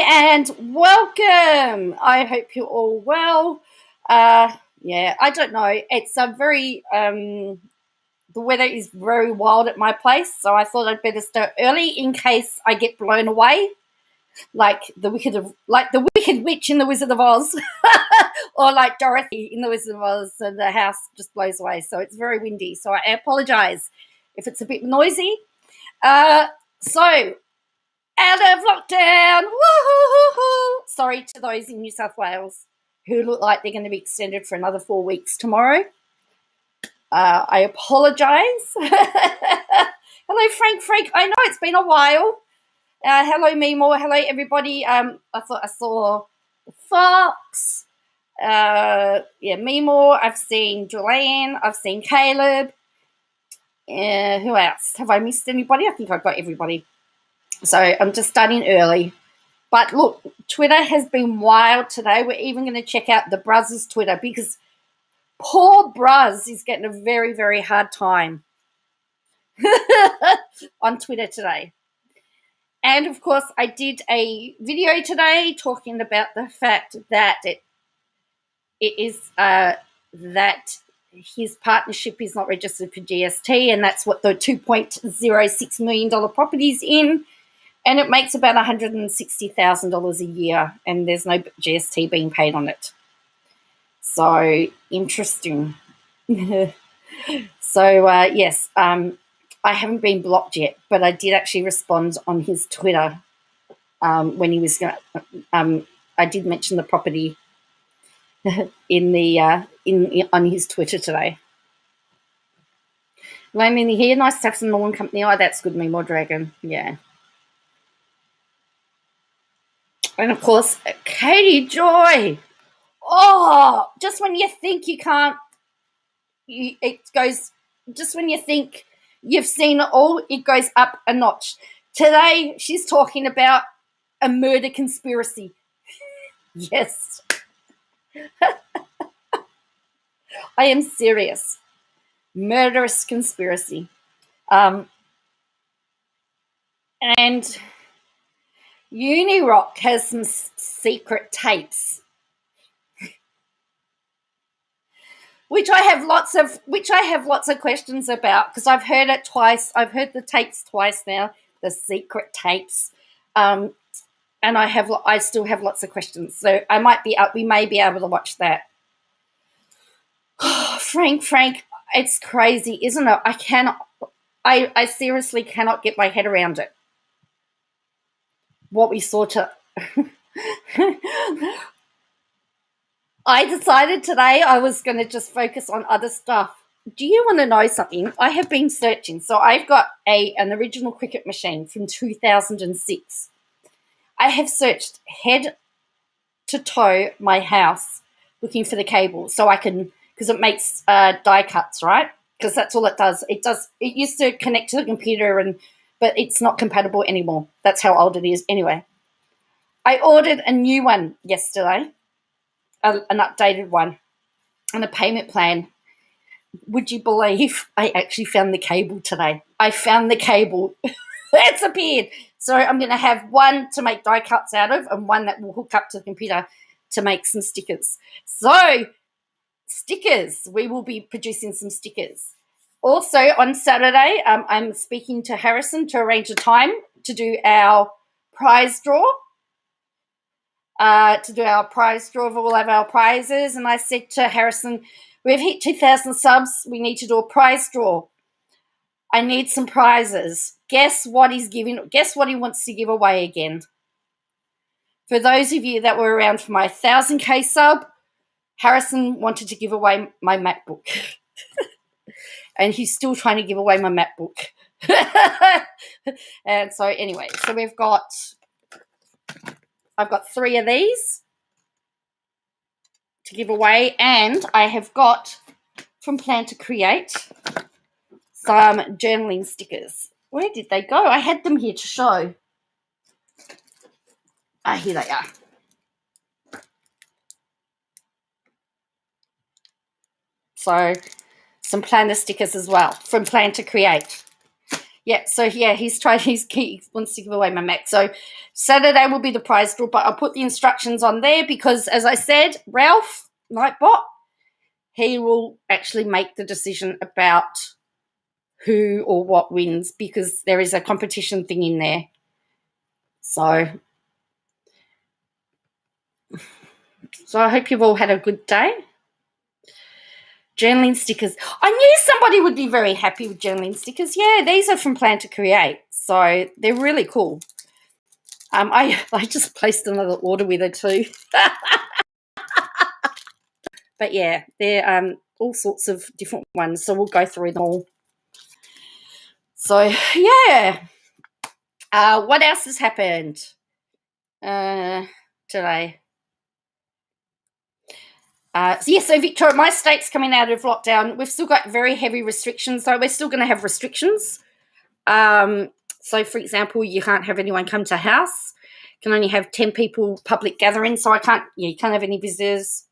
and welcome. I hope you're all well. I don't know. It's a very the weather is very wild at my place, so I thought I'd better start early in case I get blown away, like the Wicked Witch in the Wizard of Oz, or like Dorothy in the Wizard of Oz, and the house just blows away. So it's very windy. So I apologise if it's a bit noisy. So out of lockdown. Woo-hoo-hoo-hoo. Sorry to those in New South Wales who look like they're going to be extended for another 4 weeks tomorrow. I apologise. Hello, Frank. I know it's been a while. Hello, Mimo. Hello, everybody. I thought I saw Fox. Mimo. I've seen Julian. I've seen Caleb. Who else? Have I missed anybody? I think I've got everybody. So I'm just starting early. But look, Twitter has been wild today. We're even going to check out the Bruz's Twitter because poor Bruz is getting a very, very hard time on Twitter today. And, of course, I did a video today talking about the fact that it is that his partnership is not registered for GST, and that's what the $2.06 million property is in. And it makes about $160,000 a year, and there's no GST being paid on it. So, interesting. Yes, I haven't been blocked yet, but I did actually respond on his Twitter when he was going to I did mention the property on his Twitter today. Laming here, nice to have some lawn company. Oh, that's good, me more dragon. Yeah. And, of course, Katie Joy. Oh, just when you think you can't, it goes, just when you think you've seen it all, it goes up a notch. Today, she's talking about a murder conspiracy. Yes. I am serious. Murderous conspiracy. And Unirock has some secret tapes, which I have lots of questions about because I've heard it twice. I've heard the tapes twice now, the secret tapes, and I still have lots of questions. So we may be able to watch that. Frank, it's crazy, isn't it? I seriously cannot get my head around it. What we saw to I decided today I was going to just focus on other stuff. Do you want to know something? I have been searching. So I've got an original cricket machine from 2006. I have searched head to toe my house looking for the cable so I can, because it makes die cuts, right? Because that's all it does. It used to connect to the computer, but it's not compatible anymore. That's how old it is. Anyway, I ordered a new one yesterday, an updated one, and a payment plan. Would you believe I actually found the cable today? I found the cable. It's appeared. So I'm going to have one to make die cuts out of and one that will hook up to the computer to make some stickers. So stickers, we will be producing some stickers. Also on Saturday, I'm speaking to Harrison to arrange a time to do our prize draw. Of all of our prizes. And I said to Harrison, we've hit 2,000 subs. We need to do a prize draw. I need some prizes. Guess what he wants to give away again. For those of you that were around for my 1,000K sub, Harrison wanted to give away my MacBook. And he's still trying to give away my MacBook. And so anyway, so I've got 3 of these to give away, and I have got from Plan to Create some journaling stickers. Where did they go? I had them here to show. Here they are. So some planner stickers as well from Plan to Create. Yeah, so yeah, he wants to give away my Mac. So Saturday will be the prize draw, but I'll put the instructions on there because, as I said, Ralph Nightbot, he will actually make the decision about who or what wins because there is a competition thing in there. So I hope you've all had a good day. Journaling stickers. I knew somebody would be very happy with journaling stickers. Yeah, these are from Plan to Create, so they're really cool. I just placed another order with her too. But yeah, they're all sorts of different ones, so we'll go through them all. So yeah, what else has happened today? So Victoria, my state's coming out of lockdown. We've still got very heavy restrictions, so we're still going to have restrictions. So, for example, you can't have anyone come to house. You can only have 10 people public gathering. So you can't have any visitors.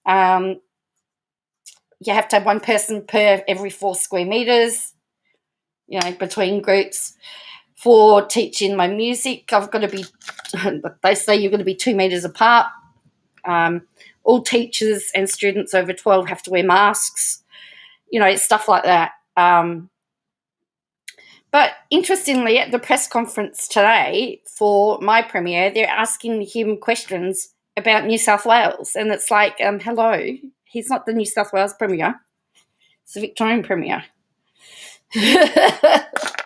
You have to have one person per every 4 square meters, between groups. For teaching my music, I've got to be, they say you're going to be 2 meters apart. All teachers and students over 12 have to wear masks, stuff like that. But interestingly, at the press conference today for my Premier, they're asking him questions about New South Wales. And it's like, hello, he's not the New South Wales Premier. It's the Victorian Premier.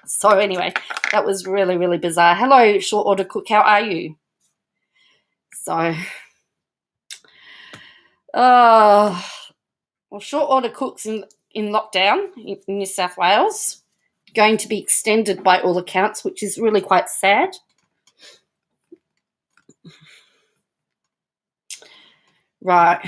So anyway, that was really, really bizarre. Hello, Short Order Cook, how are you? So, Short Order Cook's in lockdown in New South Wales. Going to be extended by all accounts, which is really quite sad. Right.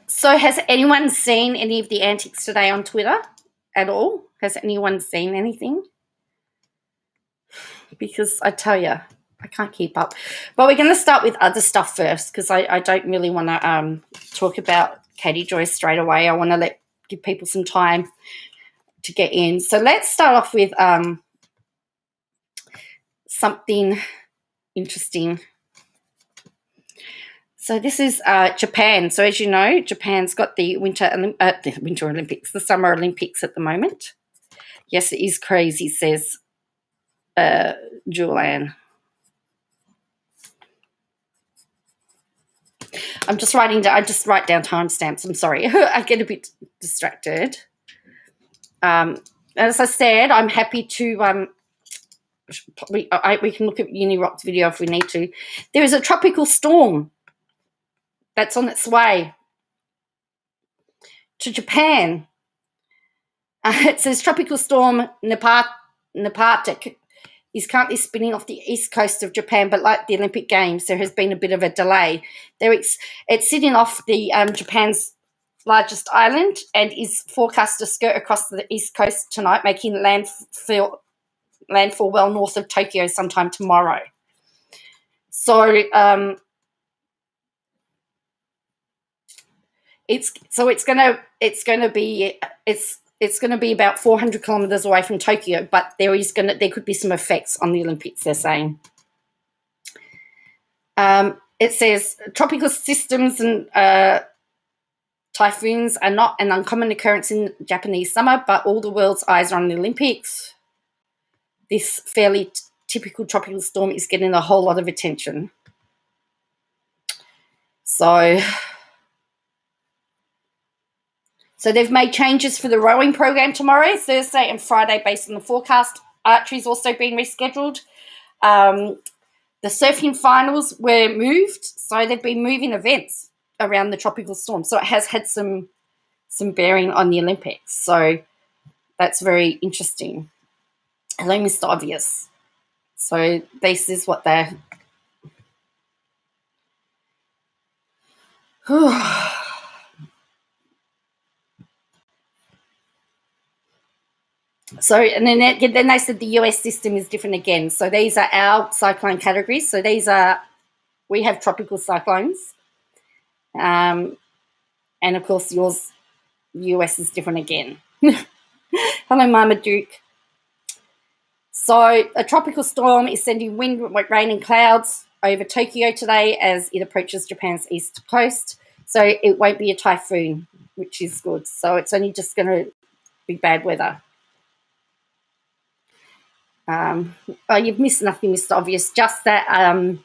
So has anyone seen any of the antics today on Twitter at all? Has anyone seen anything? Because I tell you, I can't keep up. But we're going to start with other stuff first because I don't really want to talk about Katie Joy straight away. I want to give people some time to get in. So let's start off with something interesting. So this is Japan. So as you know, Japan's got the Winter Olympics, the Summer Olympics at the moment. Yes, it is crazy, says Julianne. I'm just writing down. I just write down timestamps. I'm sorry. I get a bit distracted. As I said, I'm happy to. We can look at Uni Rock's video if we need to. There is a tropical storm that's on its way to Japan. It says tropical storm Nepartic is currently spinning off the east coast of Japan, but like the Olympic Games, there has been a bit of a delay. It's sitting off the Japan's largest island and is forecast to skirt across the east coast tonight, making landfall well north of Tokyo sometime tomorrow. So it's going to be about 400 kilometers away from Tokyo, but there could be some effects on the Olympics, they're saying. It says tropical systems and typhoons are not an uncommon occurrence in Japanese summer, but all the world's eyes are on the Olympics. This fairly typical tropical storm is getting a whole lot of attention. So they've made changes for the rowing program tomorrow, Thursday and Friday based on the forecast. Archery's also been rescheduled. The surfing finals were moved, so they've been moving events around the tropical storm. So it has had some bearing on the Olympics. So that's very interesting. Hello, Mr. Obvious. So this is what they're... So, and then they said the US system is different again. So these are our cyclone categories. So we have tropical cyclones. And of course, yours, US, is different again. Hello, Mama Duke. So a tropical storm is sending wind, rain, and clouds over Tokyo today as it approaches Japan's east coast. So it won't be a typhoon, which is good. So it's only just going to be bad weather. You've missed nothing, Mr. Obvious, just that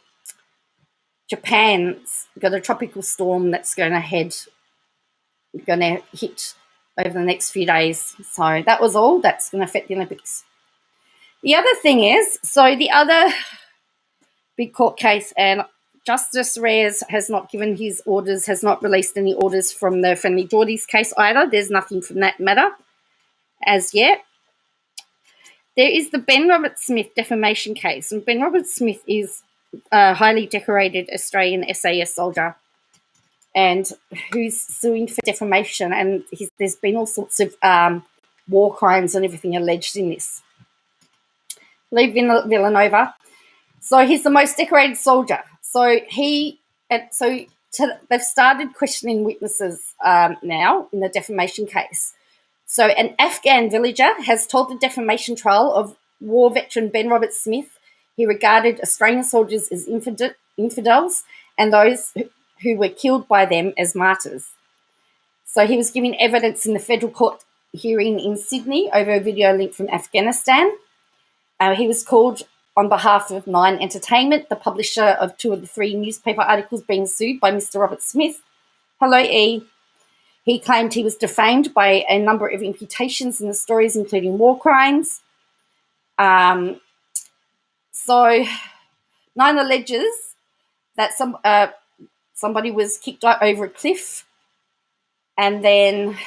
Japan's got a tropical storm that's going to hit over the next few days. So that was all. That's going to affect the Olympics. The other thing is, so the other big court case, and Justice Reyes has not given his orders, has not released any orders from the Friendly Geordies case either. There's nothing from that matter as yet. There is the Ben Roberts-Smith defamation case, and Ben Roberts-Smith is a highly decorated Australian SAS soldier and who's suing for defamation, and there's been all sorts of war crimes and everything alleged in this. Lee Villanova. So he's the most decorated soldier. So they've started questioning witnesses now in the defamation case. So an Afghan villager has told the defamation trial of war veteran Ben Roberts-Smith he regarded Australian soldiers as infidels and those who were killed by them as martyrs. So he was giving evidence in the federal court hearing in Sydney over a video link from Afghanistan. He was called on behalf of Nine Entertainment, the publisher of 2 of the 3 newspaper articles being sued by Mr. Roberts-Smith. Hello, E. He claimed he was defamed by a number of imputations in the stories, including war crimes. So Nine alleges that somebody was kicked over a cliff and then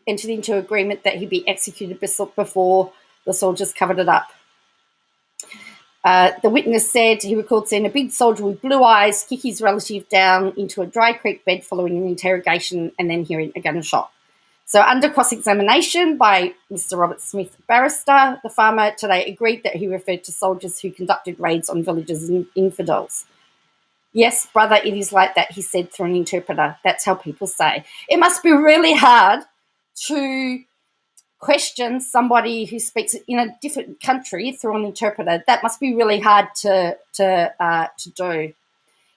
entered into agreement that he'd be executed before the soldiers covered it up. The witness said he recalled seeing a big soldier with blue eyes kick his relative down into a dry creek bed following an interrogation and then hearing a gunshot. So under cross-examination by Mr. Roberts-Smith barrister, the farmer today agreed that he referred to soldiers who conducted raids on villages and infidels. Yes, brother, it is like that, he said through an interpreter. That's how people say. It must be really hard to question somebody who speaks in a different country through an interpreter. That must be really hard to do.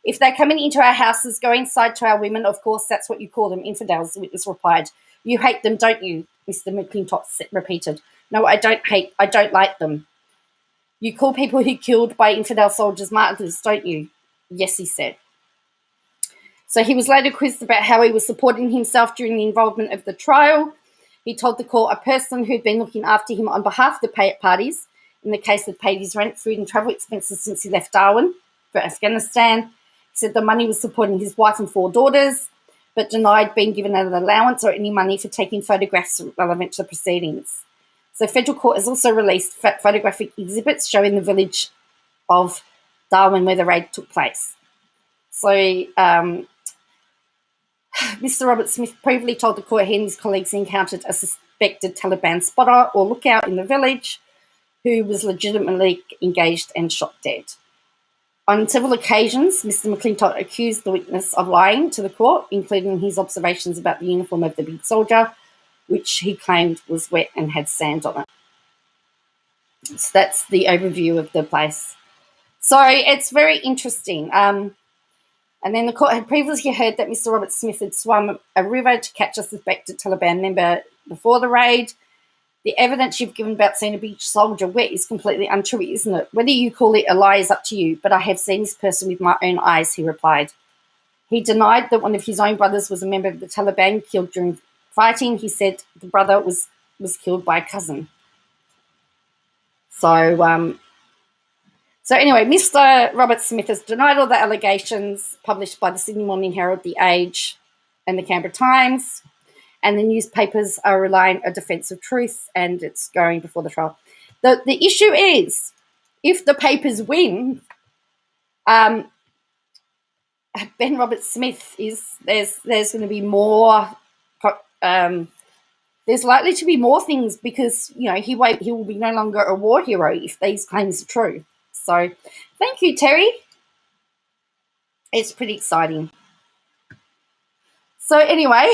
If they're coming into our houses, go inside to our women, of course, that's what you call them, infidels, the witness replied. You hate them, don't you? Mr. McClintock repeated. No, I don't like them. You call people who killed by infidel soldiers martyrs, don't you? Yes, he said. So he was later quizzed about how he was supporting himself during the involvement of the trial. He told the court a person who'd been looking after him on behalf of the parties, in the case had paid his rent, food and travel expenses since he left Darwin for Afghanistan. He said the money was supporting his wife and 4 daughters, but denied being given an allowance or any money for taking photographs relevant to the proceedings. So federal court has also released photographic exhibits showing the village of Darwin where the raid took place. So Mr. Roberts-Smith previously told the court he and his colleagues encountered a suspected Taliban spotter or lookout in the village who was legitimately engaged and shot dead. On several occasions, Mr. McClintock accused the witness of lying to the court, including his observations about the uniform of the big soldier, which he claimed was wet and had sand on it. So that's the overview of the place. So it's very interesting. And then the court had previously heard that Mr. Roberts-Smith had swum a river to catch a suspected Taliban member before the raid. The evidence you've given about seeing a beach soldier wet is completely untrue, isn't it? Whether you call it a lie is up to you, but I have seen this person with my own eyes, he replied. He denied that one of his own brothers was a member of the Taliban killed during fighting. He said the brother was killed by a cousin. So anyway, Mr. Roberts-Smith has denied all the allegations published by the Sydney Morning Herald, The Age and the Canberra Times, and the newspapers are relying on a defence of truth, and it's going before the trial. The issue is, if the papers win, Ben Roberts-Smith there's going to be more. There's likely to be more things because he will be no longer a war hero if these claims are true. So, thank you, Terry. It's pretty exciting. So anyway,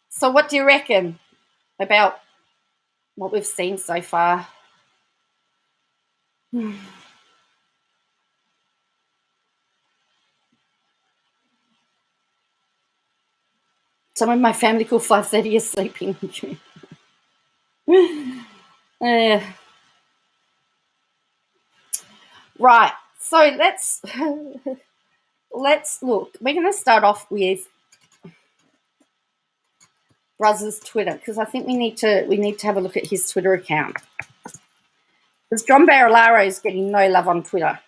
so what do you reckon about what we've seen so far? Some of my family call 5:30 is sleeping. Right. So let's look. We're going to start off with Brother's Twitter, because I think we need to have a look at his Twitter account. Because John Barilaro is getting no love on Twitter.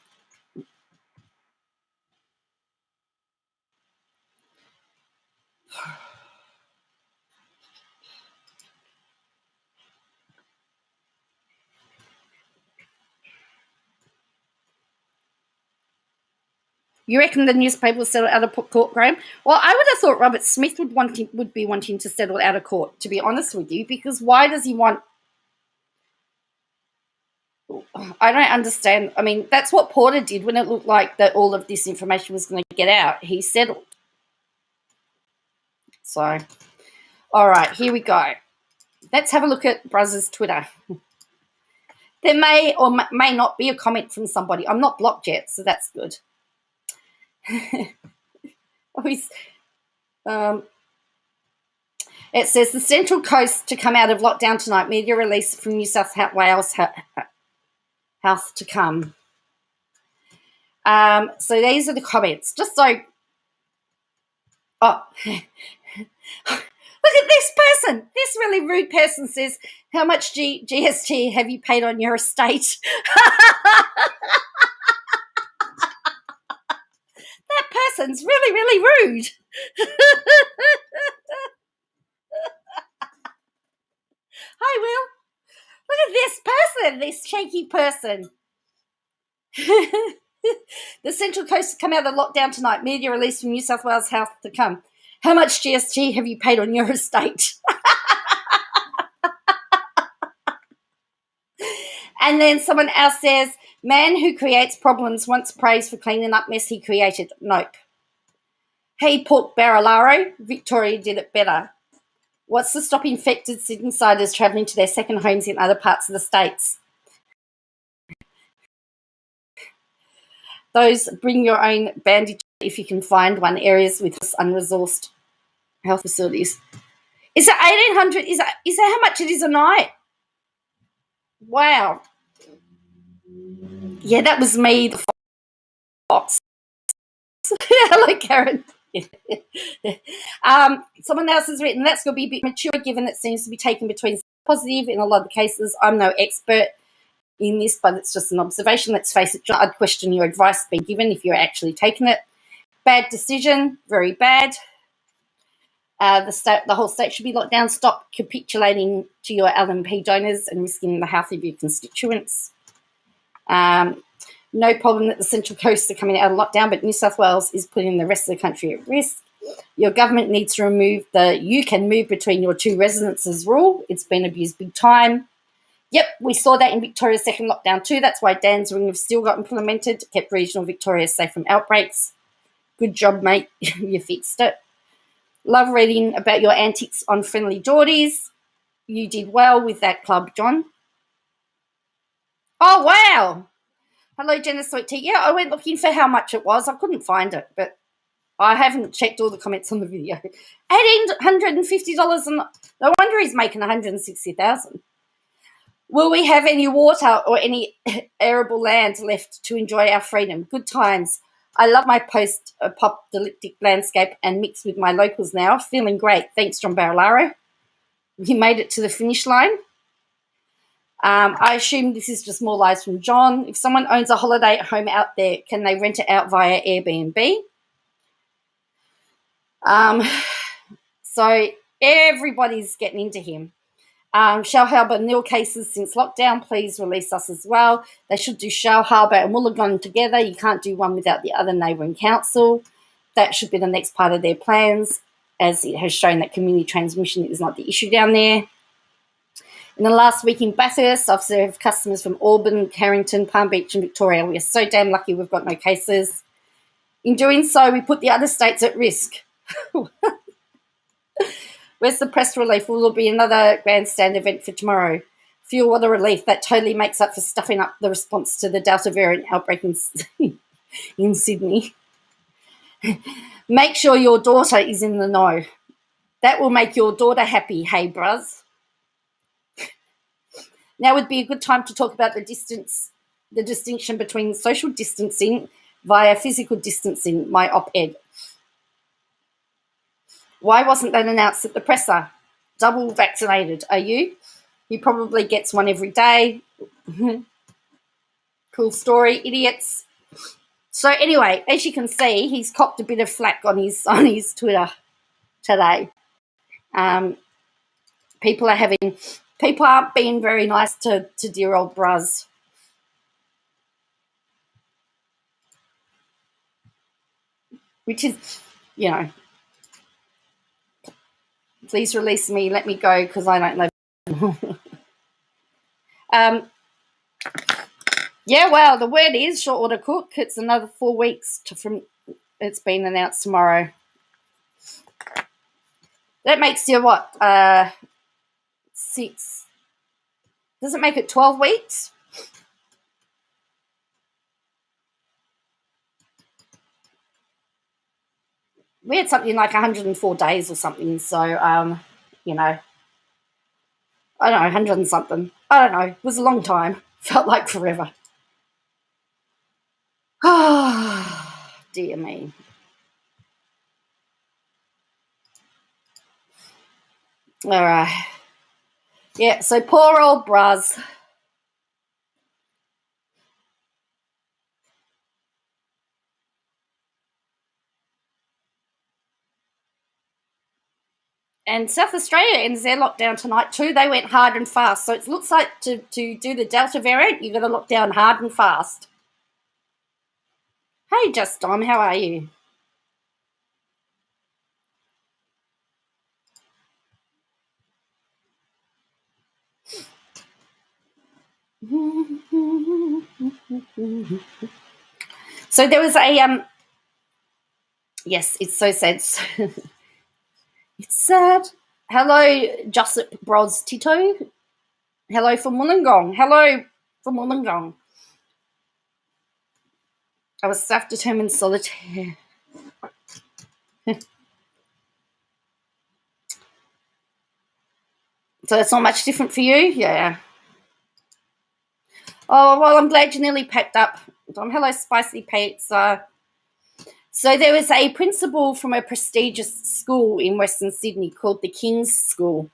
You reckon the newspaper will settle out of court, Graham? Well, I would have thought Robert Smith would be wanting to settle out of court, to be honest with you, because why does he want... I don't understand. I mean, that's what Porter did when it looked like that all of this information was going to get out. He settled. So, all right, here we go. Let's have a look at Brothers' Twitter. There may or may not be a comment from somebody. I'm not blocked yet, so that's good. It says the Central Coast to come out of lockdown tonight. Media release from New South Wales House to come. So these are the comments. Just so... Oh... Look at this person. This really rude person says, how much GST have you paid on your estate? That person's really, really rude. Hi, Will. Look at this person, this shaky person. The Central Coast to come out of lockdown tonight. Media release from New South Wales House to come. How much GST have you paid on your estate? And then someone else says, man who creates problems wants praise for cleaning up mess he created. Nope. Hey, Pork Barilaro, Victoria did it better. What's to stop infected Sydneysiders travelling to their second homes in other parts of the states? Those bring your own bandage if you can find one, areas with unresourced health facilities. Is it 1,800? Is that how much it is a night? Wow. Yeah, that was me, the fox. Hello, Karen. Someone else has written, that's going to be a bit mature given it seems to be taken between positive in a lot of cases. I'm no expert in this, but it's just an observation. Let's face it, I'd question your advice being given if you're actually taking it. Bad decision, very bad. The whole state should be locked down. Stop capitulating to your LNP donors and risking the health of your constituents. No problem that the Central Coast are coming out of lockdown, but New South Wales is putting the rest of the country at risk. Your government needs to remove the you can move between your two residences rule. It's been abused big time. Yep, we saw that in Victoria's second lockdown too. That's why Dan's Ring have still got implemented, kept regional Victoria safe from outbreaks. Good job, mate. You fixed it. Love reading about your antics on Friendly Geordies. You did well with that club, John. Oh, wow. Hello, Jenna Sweet Tea. Yeah, I went looking for how much it was. I couldn't find it, but I haven't checked all the comments on the video. $150, and no wonder he's making $160,000. Will we have any water or any arable land left to enjoy our freedom? Good times. I love my post-apocalyptic landscape and mix with my locals now. Feeling great. Thanks, John Barilaro. He made it to the finish line. I assume this is just more lies from John. If someone owns a holiday home out there, can they rent it out via Airbnb? So everybody's getting into him. Shell Harbour nil cases since lockdown. Please release us as well. They should do Shell Harbour and Wollongong together. You can't do one without the other neighbouring council. That should be the next part of their plans, as it has shown that community transmission is not the issue down there. In the last week in Bathurst, I've served customers from Auburn, Carrington, Palm Beach and Victoria. We are so damn lucky we've got no cases. In doing so, we put the other states at risk. Where's the press relief? Will there be another grandstand event for tomorrow? Feel what a relief. That totally makes up for stuffing up the response to the Delta variant outbreak in Sydney. Make sure your daughter is in the know. That will make your daughter happy, hey, bruz. Now would be a good time to talk about the distinction between social distancing via physical distancing, my op-ed. Why wasn't that announced at the presser? Double vaccinated, are you? He probably gets one every day. Cool story, idiots. So anyway, as you can see, he's copped a bit of flack on his Twitter today. People aren't being very nice to dear old Bruz. Which is, you know, please release me, let me go, because I don't know. Yeah, well, the word is short order cook. It's another 4 weeks from it's been announced tomorrow. That makes you what? 6. Does it make it 12 weeks? We had something like 104 days or something. So, you know, I don't know, 100 and something. I don't know. It was a long time. Felt like forever. Oh, dear me. All right. Yeah, so poor old Bruz. And South Australia ends their lockdown tonight too. They went hard and fast. So it looks like to do the Delta variant, you've got to lock down hard and fast. Hey, Just Dom, how are you? So there was a yes, it's so sad. It's sad. Hello, Josip Bros Tito. Hello from Wollongong. Hello from Wollongong. I was self-determined solitaire. So it's not much different for you? Yeah. Oh, well, I'm glad you nearly packed up. Hello, Spicy Pizza. So there was a principal from a prestigious school in Western Sydney called the King's School.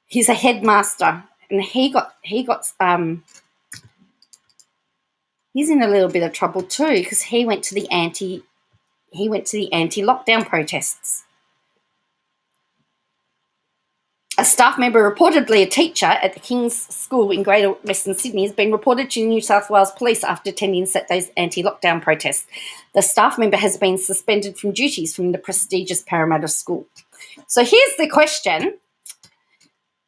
He's a headmaster, and he's in a little bit of trouble too because he went to the anti-lockdown protests. A staff member, reportedly a teacher at the King's School in Greater Western Sydney, has been reported to New South Wales Police after attending Saturday's anti-lockdown protest. The staff member has been suspended from duties from the prestigious Parramatta School. So here's the question.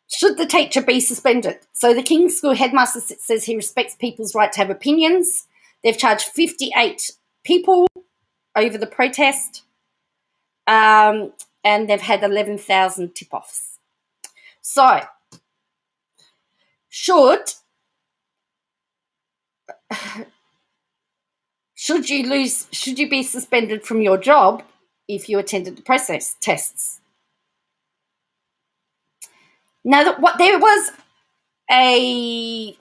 Should the teacher be suspended? So the King's School headmaster says he respects people's right to have opinions. They've charged 58 people over the protest, and they've had 11,000 tip-offs. So, should you be suspended from your job if you attended the process tests? Now, there was a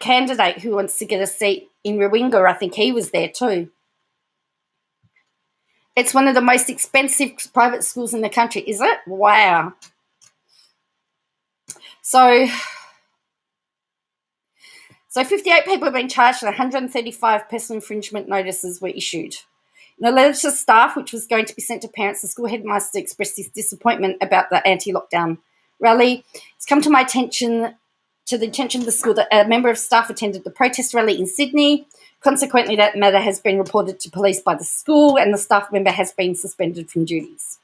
candidate who wants to get a seat in Rawinga. I think he was there too. It's one of the most expensive private schools in the country, is it? Wow. So 58 people have been charged and 135 personal infringement notices were issued. In a letter to staff, which was going to be sent to parents, the school headmaster expressed his disappointment about the anti-lockdown rally. It's come to the attention of the school that a member of staff attended the protest rally in Sydney. Consequently, that matter has been reported to police by the school and the staff member has been suspended from duties.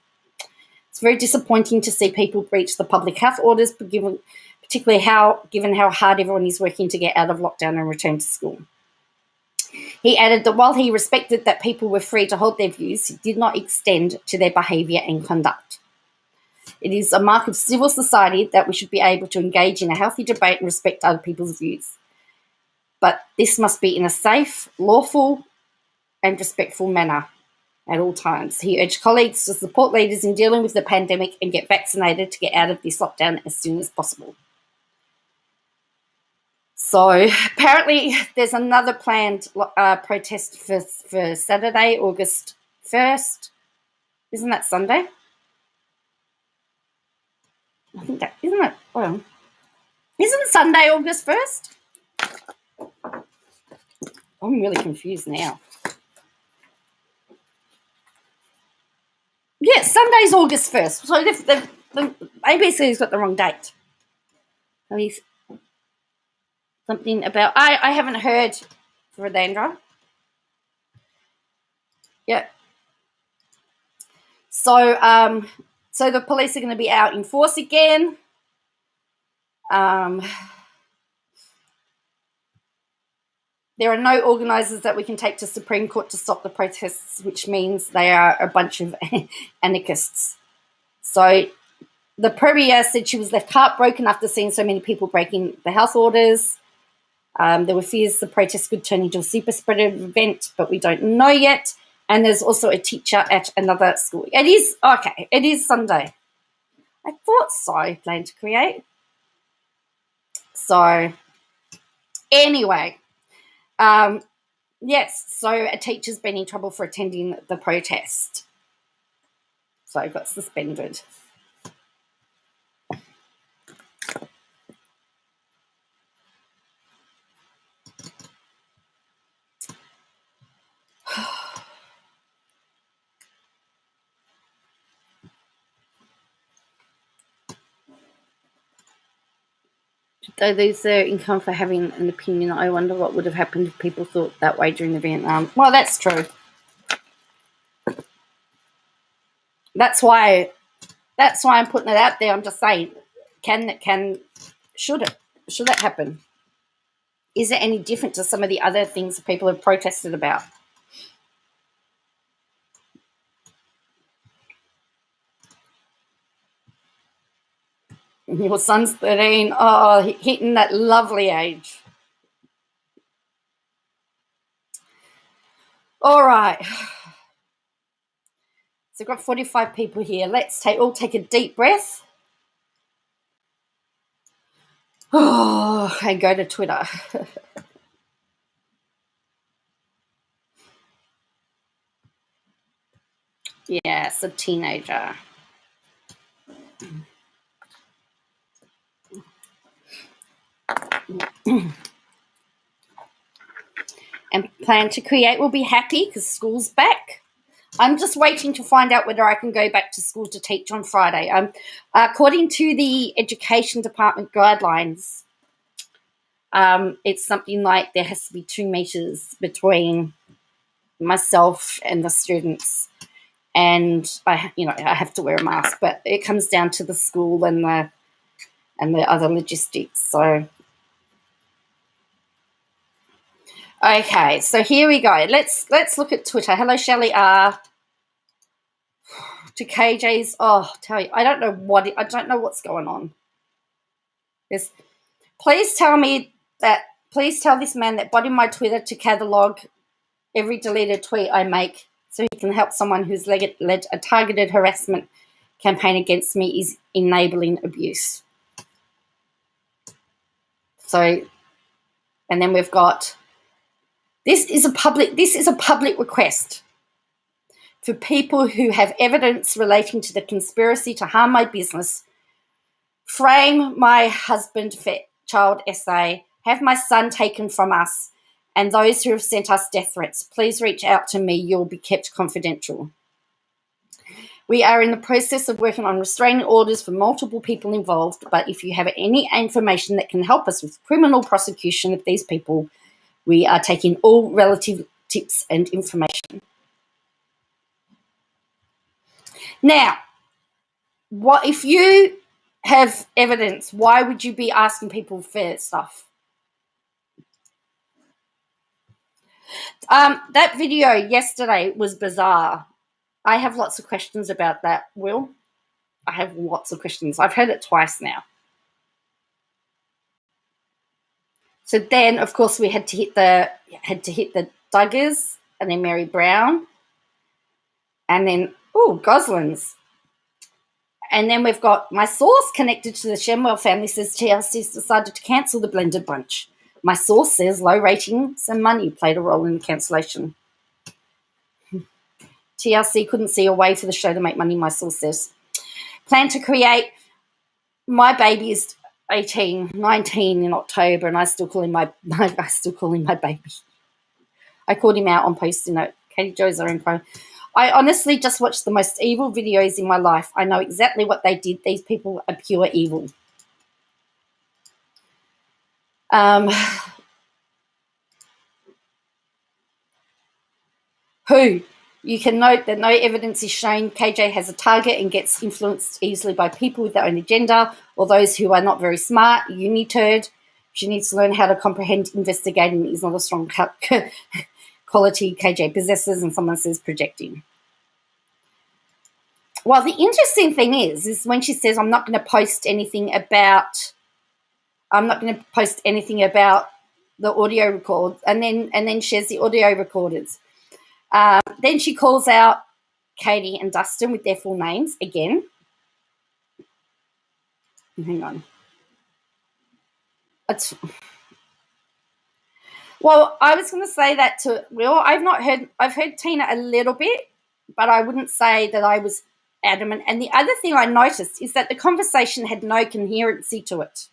It's very disappointing to see people breach the public health orders, given how hard everyone is working to get out of lockdown and return to school. He added that while he respected that people were free to hold their views, it did not extend to their behaviour and conduct. It is a mark of civil society that we should be able to engage in a healthy debate and respect other people's views. But this must be in a safe, lawful, and respectful manner at all times. He urged colleagues to support leaders in dealing with the pandemic and get vaccinated to get out of this lockdown as soon as possible. So apparently there's another planned protest for Saturday, August 1st. Isn't that Sunday? I think that, isn't it? Well, isn't Sunday August 1st? I'm really confused now. Yeah, Sunday's August 1st. So the ABC's got the wrong date. Something about, I haven't heard for Radandra. Yeah. So the police are going to be out in force again. There are no organisers that we can take to Supreme Court to stop the protests, which means they are a bunch of anarchists. So the Premier said she was left heartbroken after seeing so many people breaking the health orders. There were fears the protests could turn into a super spreader event, but we don't know yet. And there's also a teacher at another school. It is Sunday. I thought so, Plan to Create. So anyway, yes, so a teacher's been in trouble for attending the protest. So got suspended. Though these are income for having an opinion, I wonder what would have happened if people thought that way during the Vietnam. Well, that's true. That's why I'm putting it out there. I'm just saying, should it happen? Is it any different to some of the other things that people have protested about? Your son's 13. Oh, hitting that lovely age. All right. So I've got 45 people here. Let's all take a deep breath. Oh, and go to Twitter. Yes, a teenager. And Plan to Create will be happy because school's back. I'm just waiting to find out whether I can go back to school to teach on Friday. According to the Education Department guidelines, it's something like there has to be 2 meters between myself and the students, and I have to wear a mask. But it comes down to the school and the other logistics. So. Okay, so here we go. Let's look at Twitter. Hello, Shelley R. To KJ's. Oh, tell you, I don't know what's going on. Please tell this man that bought in my Twitter to catalogue every deleted tweet I make, so he can help someone who's led a targeted harassment campaign against me is enabling abuse. So, and then we've got. This is a public request for people who have evidence relating to the conspiracy to harm my business, frame my husband for child essay, have my son taken from us, and those who have sent us death threats. Please reach out to me. You'll be kept confidential. We are in the process of working on restraining orders for multiple people involved, but if you have any information that can help us with criminal prosecution of these people, we are taking all relative tips and information. Now, what if you have evidence? Why would you be asking people for stuff? That video yesterday was bizarre. I have lots of questions about that, Will. I have lots of questions. I've heard it twice now. So then, of course, we had to hit the Duggars, and then Mary Brown, and then Gosling's. And then we've got my source connected to the Shenwell family says TLC's decided to cancel the blended bunch. My source says low ratings and money played a role in the cancellation. TLC couldn't see a way for the show to make money, my source says. Plan to create. My baby is 19 in October, and I still call him my baby. I called him out on posting note. Katie Jo's our info. I honestly just watched the most evil videos in my life. I know exactly what they did. These people are pure evil. Who? You can note that no evidence is shown KJ has a target and gets influenced easily by people with their own agenda or those who are not very smart, uni-turd. She needs to learn how to comprehend investigating is not a strong quality KJ possesses, and someone says projecting. Well, the interesting thing is when she says, I'm not going to post anything about the audio record, and then shares the audio recorders. Then she calls out Katie and Dustin with their full names again. Hang on. Well, I was going to say that to Will. I've heard Tina a little bit, but I wouldn't say that I was adamant. And the other thing I noticed is that the conversation had no coherency to it.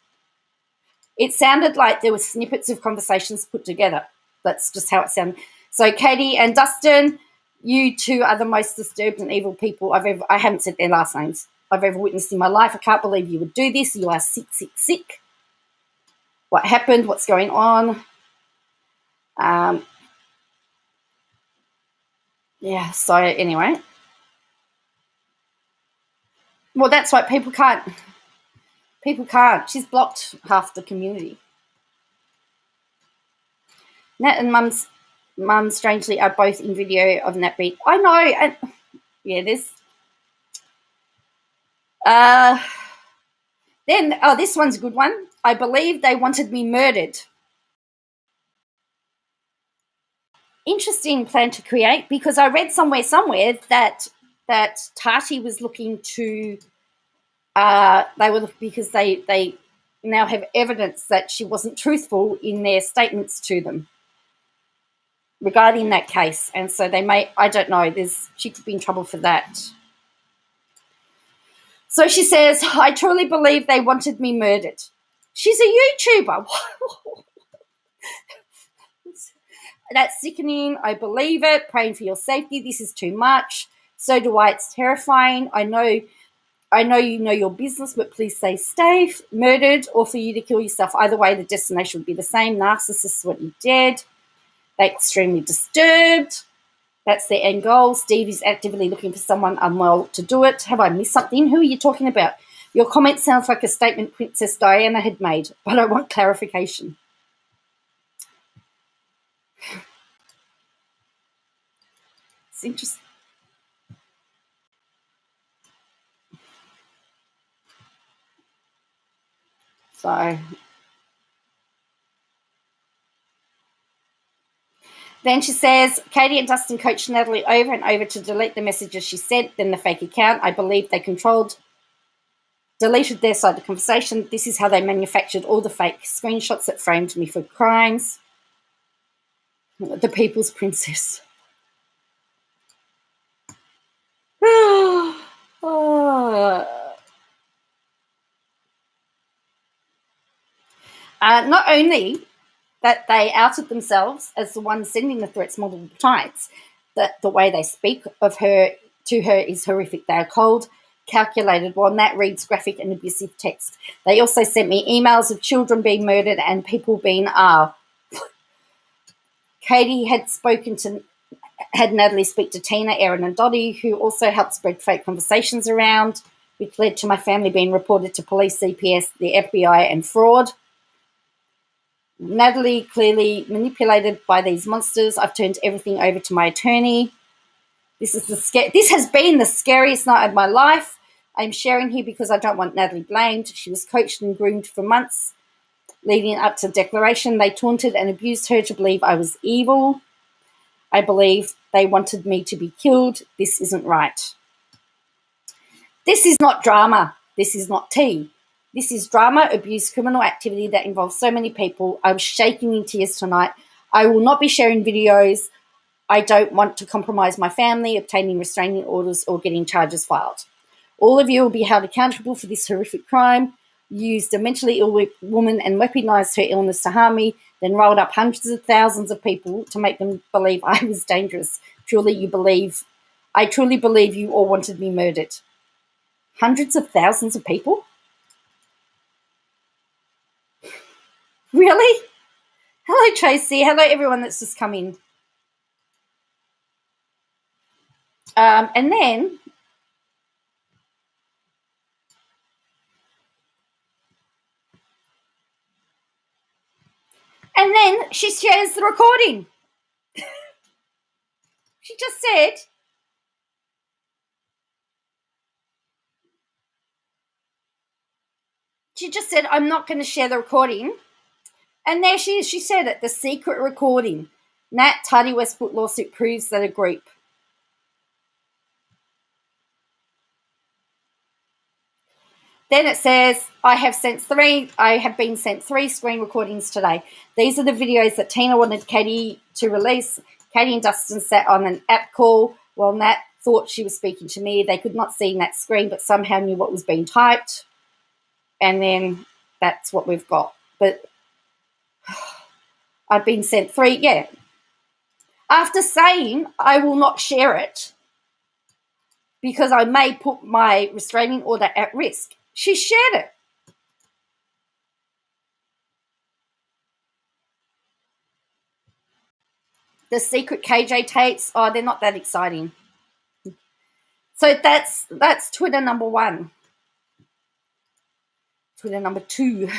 It sounded like there were snippets of conversations put together. That's just how it sounded. So Katie and Dustin, you two are the most disturbed and evil people I haven't said their last names, I've ever witnessed in my life. I can't believe you would do this. You are sick, sick, sick. What happened? What's going on? Yeah, so anyway. Well, that's right. People can't. She's blocked half the community. Nat and Mum, strangely, are both in video of Nat Beat. I know. And yeah, there's. Then, this one's a good one. I believe they wanted me murdered. Interesting plan to create, because I read somewhere that Tati was looking to. Because they now have evidence that she wasn't truthful in their statements to them regarding that case, and so they may. I don't know. She could be in trouble for that. So she says, I truly believe they wanted me murdered. She's a YouTuber. That's sickening. I believe it. Praying for your safety. This is too much. So do I. It's terrifying. I know you know your business, but please stay safe. Murdered or for you to kill yourself. Either way, the destination would be the same. Narcissists want you dead. They're extremely disturbed. That's their end goal. Steve is actively looking for someone unwell to do it. Have I missed something? Who are you talking about? Your comment sounds like a statement Princess Diana had made, but I want clarification. It's interesting. So then she says, Katie and Dustin coached Natalie over and over to delete the messages she sent, then the fake account. I believe they deleted their side of the conversation. This is how they manufactured all the fake screenshots that framed me for crimes. The People's Princess. Not only that they outed themselves as the one sending the threats multiple times, that the way they speak of her to her is horrific. They are cold, calculated, while Nat reads graphic and abusive text. They also sent me emails of children being murdered and people being Katie had Natalie speak to Tina, Erin and Dottie, who also helped spread fake conversations around, which led to my family being reported to police, CPS, the FBI and fraud. Natalie, clearly manipulated by these monsters. I've turned everything over to my attorney. This has been the scariest night of my life. I'm sharing here because I don't want Natalie blamed. She was coached and groomed for months leading up to the declaration. They taunted and abused her to believe I was evil. I believe they wanted me to be killed. This isn't right. This is not drama. This is not tea. This is drama, abuse, criminal activity that involves so many people. I was shaking in tears tonight. I will not be sharing videos. I don't want to compromise my family, obtaining restraining orders, or getting charges filed. All of you will be held accountable for this horrific crime. You used a mentally ill woman and weaponized her illness to harm me, then rolled up hundreds of thousands of people to make them believe I was dangerous. I truly believe you all wanted me murdered. Hundreds of thousands of people? Really? Hello, Tracy. Hello, everyone that's just come in. And then she shares the recording. She just said, I'm not going to share the recording. And there she is. She said it, the secret recording. Nat Tardy Westbrook lawsuit proves that a group. Then it says, I have been sent 3 screen recordings today. These are the videos that Tina wanted Katie to release. Katie and Dustin sat on an app call while Nat thought she was speaking to me. They could not see Nat's screen, but somehow knew what was being typed. And then that's what we've got. But I've been sent 3, yeah. After saying I will not share it because I may put my restraining order at risk, she shared it. The secret KJ tapes, they're not that exciting. So that's Twitter number 1. Twitter number 2.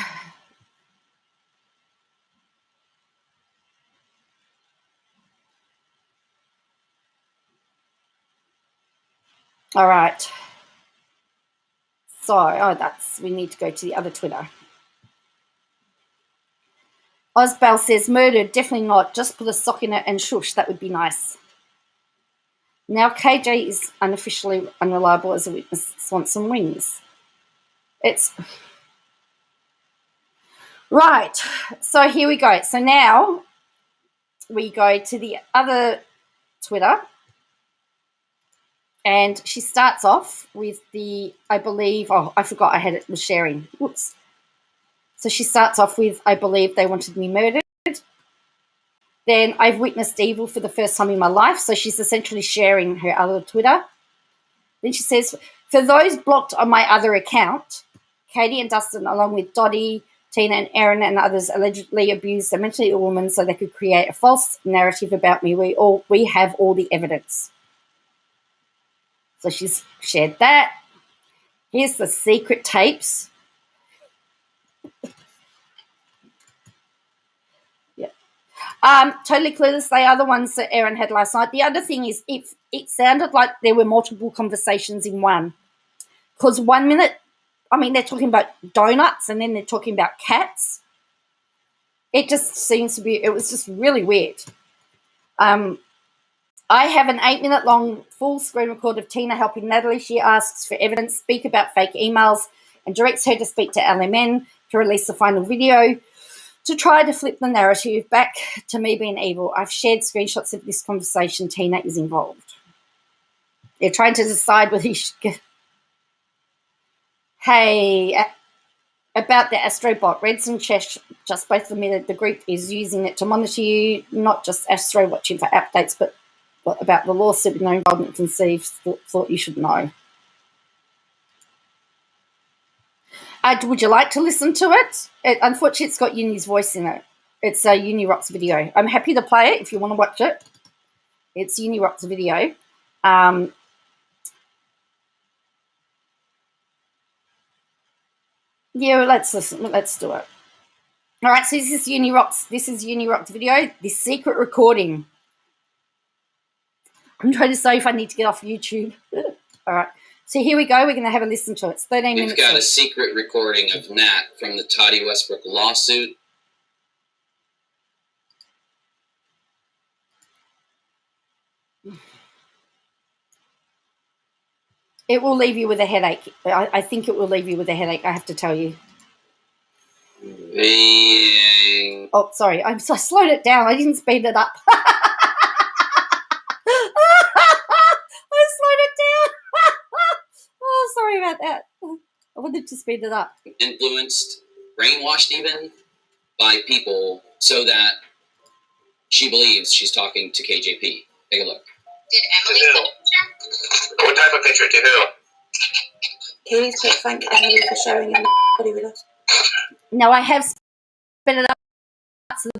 All right. So, we need to go to the other Twitter. Osbell says, murdered, definitely not. Just put a sock in it and shush, that would be nice. Now KJ is unofficially unreliable as a witness, wants some wings. It's... Right. So here we go. So now we go to the other Twitter. And she starts off with I forgot I had it was sharing. Whoops. So she starts off with, I believe they wanted me murdered. Then I've witnessed evil for the first time in my life. So she's essentially sharing her other Twitter. Then she says, for those blocked on my other account, Katie and Dustin, along with Dottie, Tina and Aaron and others, allegedly abused a mentally ill woman so they could create a false narrative about me. We have all the evidence. So she's shared that. Here's the secret tapes. Totally clueless. They are the ones that Aaron had last night. The other thing is, it sounded like there were multiple conversations in one. Because 1 minute, they're talking about donuts and then they're talking about cats. It just seems to be, it was just really weird. I have an 8-minute long full screen record of Tina helping Natalie. She asks for evidence, speak about fake emails, and directs her to speak to LMN to release the final video to try to flip the narrative back to me being evil. I've shared screenshots of this conversation. Tina is involved. They're trying to decide whether you should get... Hey, about the Astrobot, Reds and Chesh just both admitted the group is using it to monitor you, not just Astro watching for updates, but about the lawsuit with no involvement conceived, thought you should know. Would you like to listen to it? Unfortunately, it's got Uni's voice in it. It's a Uni Rocks video. I'm happy to play it if you want to watch it. It's Uni Rocks video. Yeah, let's listen. Let's do it. All right, so this is Unirock's video, this secret recording. I'm trying to say if I need to get off YouTube. All right, so here we go. We're going to have a listen to it. It's 13 minutes. We've got a secret recording of Nat from the Toddy Westbrook lawsuit. It will leave you with a headache. I think it will leave you with a headache, I have to tell you. Oh, sorry. I slowed it down. I didn't speed it up. I slowed it down. Oh, sorry about that. I wanted to speed it up. Influenced, brainwashed even, by people so that she believes she's talking to KJP. Take a look. Did Emily send a picture? What type of picture? To who? Please thank Emily for sharing her body with us. No, I have sped it up so the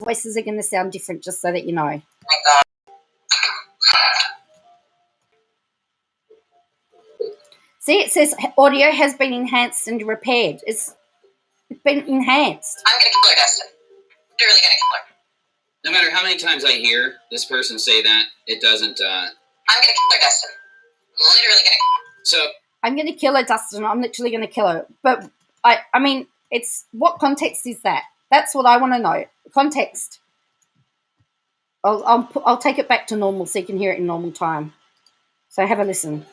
voices are going to sound different, just so that you know. Oh my God. See, it says audio has been enhanced and repaired. It's been enhanced. I'm going to kill her, Dustin. Literally going to kill her. No matter how many times I hear this person say that, it doesn't. I'm going to kill her, Dustin. Literally going to kill her. So I'm going to kill her, Dustin. I'm literally going to kill her. But I mean, it's what context is that? That's what I want to know. Context. I'll take it back to normal so you can hear it in normal time. So have a listen.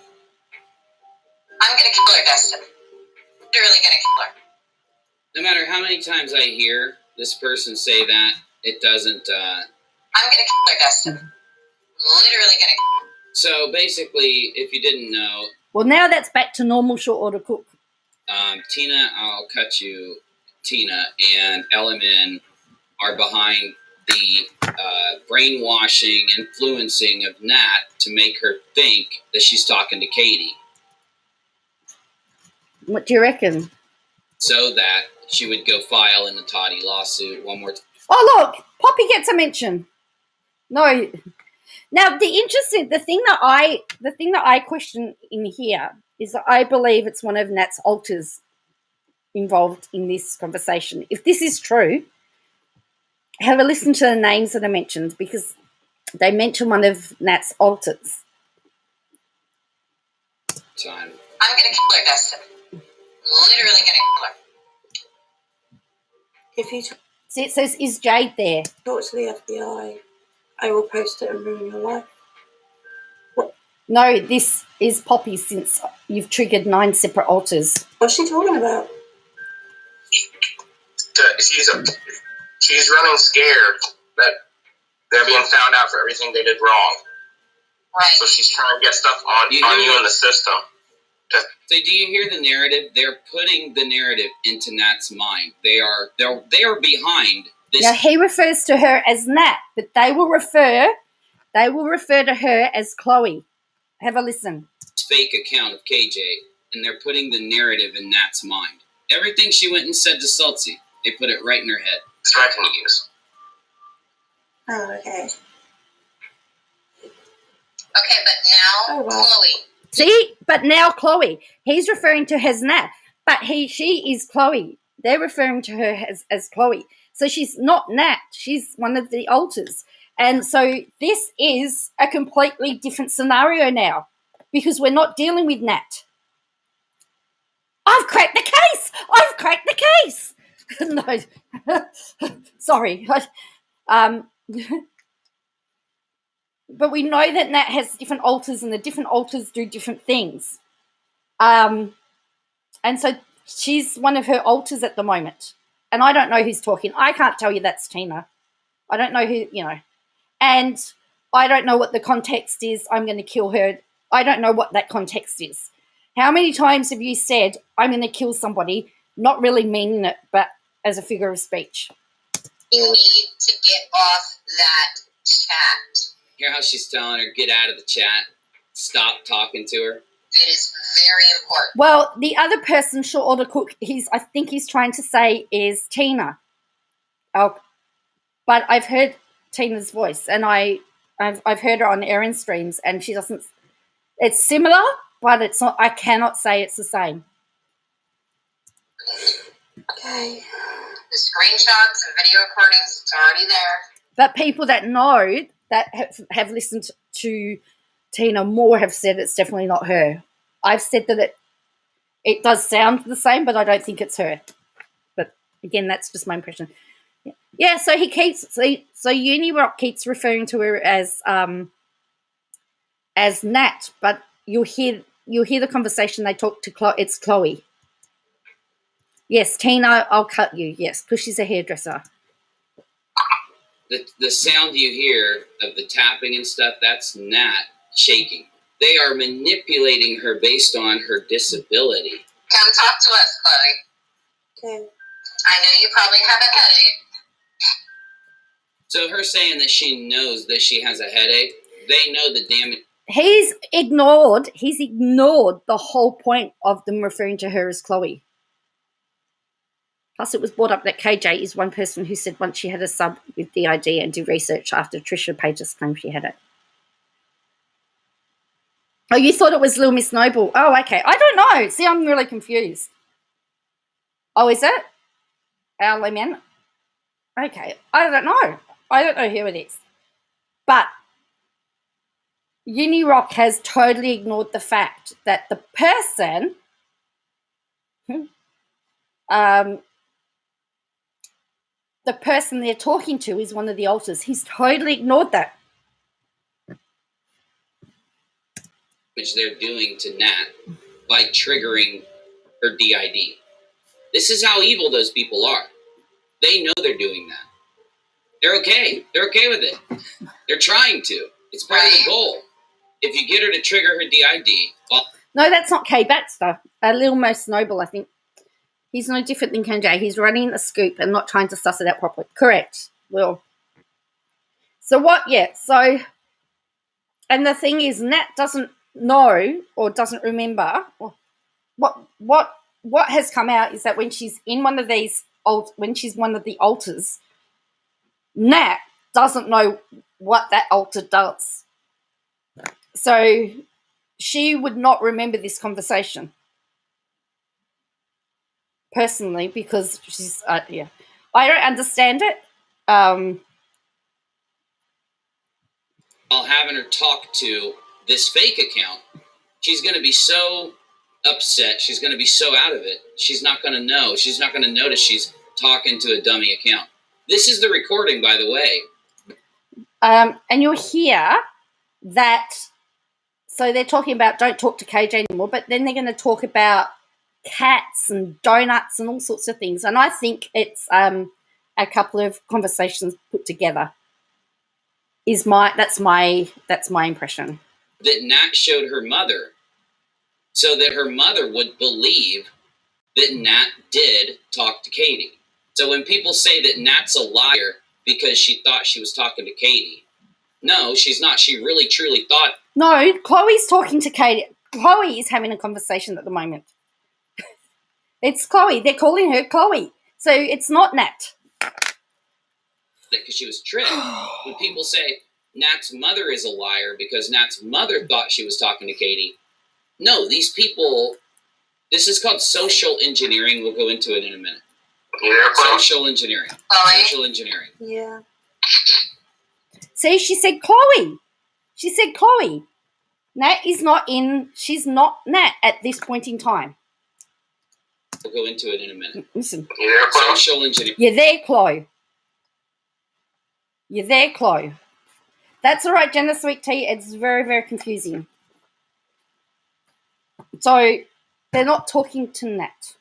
I'm going to kill her, Dustin. Literally going to kill her. no matter how many times I hear this person say that, it doesn't. I'm going to kill her, Dustin. Literally going to. So basically, if you didn't know. Well, now that's back to normal short order cook. Tina, I'll cut you. Tina and LMN are behind the brainwashing, influencing of Nat to make her think that she's talking to Katie. What do you reckon? So that she would go file in the Toddy lawsuit one more time. Oh, look, Poppy gets a mention. No. Now, the thing that I question in here is that I believe it's one of Nat's alters involved in this conversation. If this is true, have a listen to the names that are mentioned, because they mention one of Nat's alters. Time. I'm going to kill her, Dustin. Literally going to kill her. If you See, it says, is Jade there? talk to the FBI, I will post it and ruin your life. No, this is Poppy, since you've triggered 9 separate alters. What's she talking about? She's running scared that they're being found out for everything they did wrong. Right. So she's trying to get stuff on you in the system. So do you hear the narrative? They're putting the narrative into Nat's mind. They are behind this. Now, he refers to her as Nat, but they will refer to her as Chloe. Have a listen. Fake account of KJ, and they're putting the narrative in Nat's mind. Everything she went and said to Sultzy, they put it right in her head. Threaten use. Oh, okay. Okay, but now, Chloe. See, but now Chloe. He's referring to her as Nat, but she is Chloe. They're referring to her as Chloe. So she's not Nat. She's one of the alters. And so this is a completely different scenario now, because we're not dealing with Nat. I've cracked the case. I've cracked the case. No, sorry. But we know that Nat has different alters, and the different alters do different things. And so she's one of her alters at the moment. And I don't know who's talking. I can't tell you that's Tina. I don't know who, and I don't know what the context is. I'm going to kill her. I don't know what that context is. How many times have you said, I'm going to kill somebody, not really meaning it, but as a figure of speech? You need to get off that chat. Hear how she's telling her, get out of the chat. Stop talking to her. It is very important. Well, the other person, short order cook, I think he's trying to say is Tina. Oh, but I've heard Tina's voice, and I've heard her on Erin streams, and she doesn't. It's similar, but it's not. I cannot say it's the same. Okay. The screenshots and video recordings, it's already there. But people that know, that have listened to Tina more, have said it's definitely not her. I've said that it does sound the same, but I don't think it's her. But again, that's just my impression. Yeah, so he keeps so Unirock keeps referring to her as Nat, but you'll hear the conversation they talk to. It's Chloe. Yes, Tina, I'll cut you. Yes, because she's a hairdresser. The sound you hear of the tapping and stuff, that's Nat shaking. They are manipulating her based on her disability. Come talk to us, Chloe. Okay. I know you probably have a headache. So her saying that she knows that she has a headache, they know the damage. He's ignored the whole point of them referring to her as Chloe. Plus, it was brought up that KJ is one person who said once she had a sub with DID and did research after Trisha Page's claim she had it. Oh, you thought it was Little Miss Noble? Oh, okay. I don't know. See, I'm really confused. Oh, is it? Lemon? Okay. I don't know. I don't know who it is. But Unirock has totally ignored the fact that the person they're talking to is one of the alters. He's totally ignored that. Which they're doing to Nat by triggering her DID. This is how evil those people are. They know they're doing that. They're okay. They're okay with it. They're trying to. It's part of the goal. If you get her to trigger her DID, well... No, that's not K Baxter. Little Most Noble, I think. He's no different than KJ. He's running a scoop and not trying to suss it out properly. Correct, Will. So what? Yeah, so... And the thing is, Nat doesn't know or doesn't remember. What has come out is that when she's in one of these... when she's one of the alters, Nat doesn't know what that altar does. So she would not remember this conversation personally because she's I don't understand it. While having her talk to this fake account, she's going to be so upset. She's going to be so out of it. She's not going to know. She's not going to notice she's talking to a dummy account. This is the recording, by the way. And you'll hear that. So they're talking about don't talk to KJ anymore, but then they're going to talk about cats and donuts and all sorts of things. And I think it's a couple of conversations put together. That's my impression. That Nat showed her mother so that her mother would believe that Nat did talk to Katie. So when people say that Nat's a liar because she thought she was talking to Katie, no, she's not. She really, truly thought... No, Chloe's talking to Katie. Chloe is having a conversation at the moment. It's Chloe. They're calling her Chloe. So it's not Nat. Because she was tricked. When people say Nat's mother is a liar because Nat's mother thought she was talking to Katie, no, these people... This is called social engineering. We'll go into it in a minute. Yeah, social engineering. Social engineering. Yeah. See, she said Chloe. She said Chloe. Nat is not in. She's not Nat at this point in time. We'll go into it in a minute. Listen. Social engineering. You're there, Chloe. You're there, Chloe. That's all right, Jenna Sweet Tea. It's very, very confusing. So they're not talking to Nat.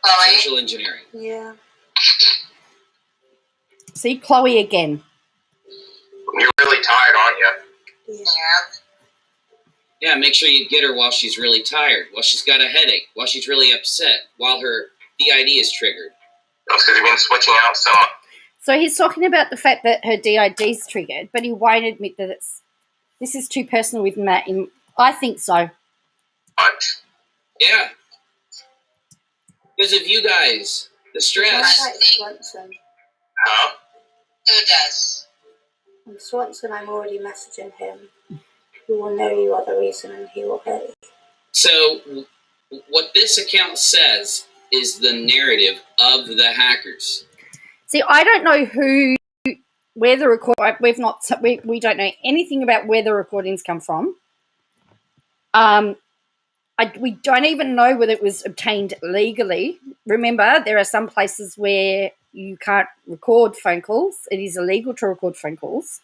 Social engineering. Yeah. See, Chloe again. You're really tired, aren't you? Yeah, make sure you get her while she's really tired, while she's got a headache, while she's really upset, while her DID is triggered. That's because you've been switching out so much. So he's talking about the fact that her DID is triggered, but he won't admit that this is too personal with Matt. I think so. Yeah. Because of you guys, the stress. Swanson. Huh? Who does? And Swanson, I'm already messaging him. He will know you are the reason and he will hurt you. So what this account says is the narrative of the hackers. See, I don't know where the we don't know anything about where the recordings come from. We don't even know whether it was obtained legally. Remember, there are some places where you can't record phone calls. It is illegal to record phone calls.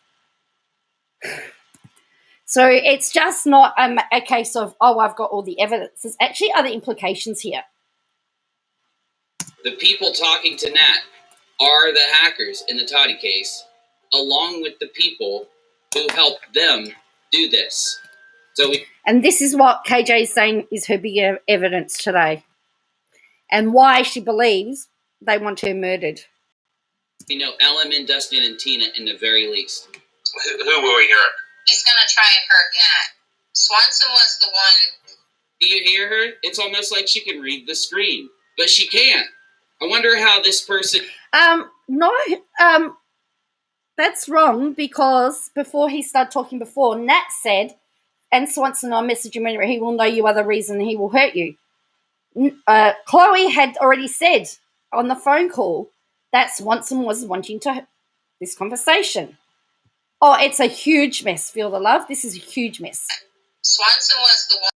So it's just not a case of, oh, I've got all the evidence. There's actually other implications here. The people talking to Nat are the hackers in the Toddy case, along with the people who helped them do this. And this is what KJ is saying is her big evidence today, and why she believes they want her murdered. We know Ellen, Dustin, and Tina in the very least. Who will we hurt? He's gonna try and hurt Nat. Swanson was the one. Do you hear her? It's almost like she can read the screen, but she can't. I wonder how this person... No, that's wrong, because before he started talking Nat said, and Swanson, I'll message him anyway, he will know you are the reason he will hurt you. Chloe had already said on the phone call that Swanson was wanting to this conversation. Oh, it's a huge mess, Feel the Love. This is a huge mess. Swanson was the one.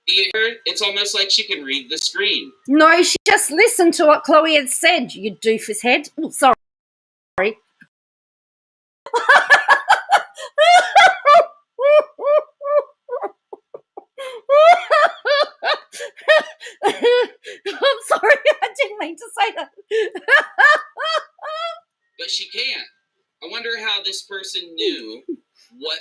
Do you hear her? It's almost like she can read the screen. No, she just listened to what Chloe had said, you doofus head. Oh, sorry. I'm sorry, I didn't mean to say that. But she can't. I wonder how this person knew what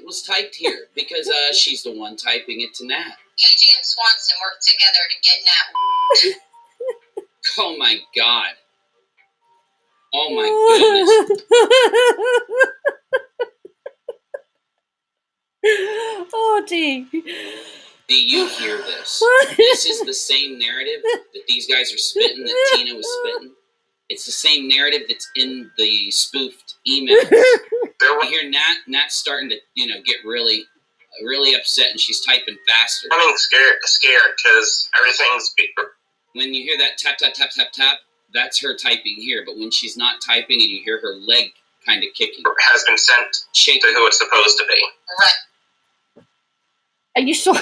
was typed here, because she's the one typing it to Nat. KJ and Swanson worked together to get Nat. Oh my God. Oh my goodness. Oh dear. Do you hear this? This is the same narrative that these guys are spitting, that Tina was spitting. It's the same narrative that's in the spoofed emails. You hear Nat's starting to, get really upset, and she's typing faster. I'm scared because everything's... When you hear that tap, tap, tap, tap, tap, that's her typing here. But when she's not typing and you hear her leg kind of kicking, has been sent shaking to who it's supposed to be. Right. Are you sure?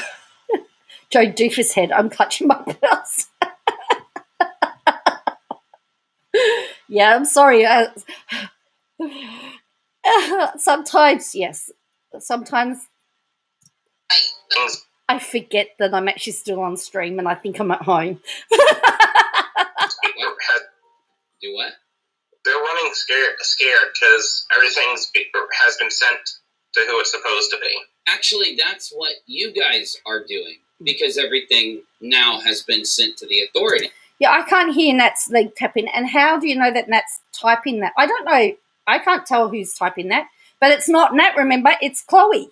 Joe Doofus head, I'm clutching my pearls. Yeah, I'm sorry. Sometimes, yes. Sometimes I forget that I'm actually still on stream and I think I'm at home. Do what? They're running scared because everything has been sent to who it's supposed to be. Actually, that's what you guys are doing, because everything now has been sent to the authority. Yeah, I can't hear Nat's leg tapping. And how do you know that Nat's typing that? I don't know. I can't tell who's typing that. But it's not Nat, remember. It's Chloe.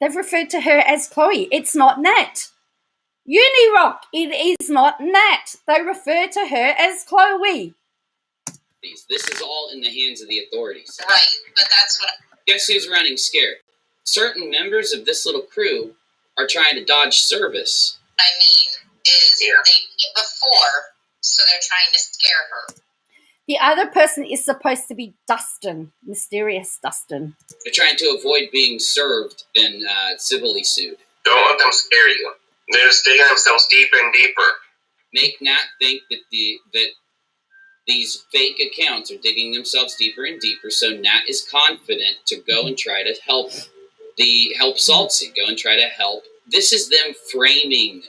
They've referred to her as Chloe. It's not Nat. Unirock, it is not Nat. They refer to her as Chloe. This is all in the hands of the authorities. Right, but that's what... Guess who's running scared? Certain members of this little crew are trying to dodge service. I mean, is they did before, so they're trying to scare her. The other person is supposed to be Dustin, mysterious Dustin. They're trying to avoid being served and civilly sued. Don't let them scare you. They're just digging themselves deeper and deeper. Make Nat think that these fake accounts are digging themselves deeper and deeper, so Nat is confident to go and try to help Saltsy, go and try to help. This is them framing.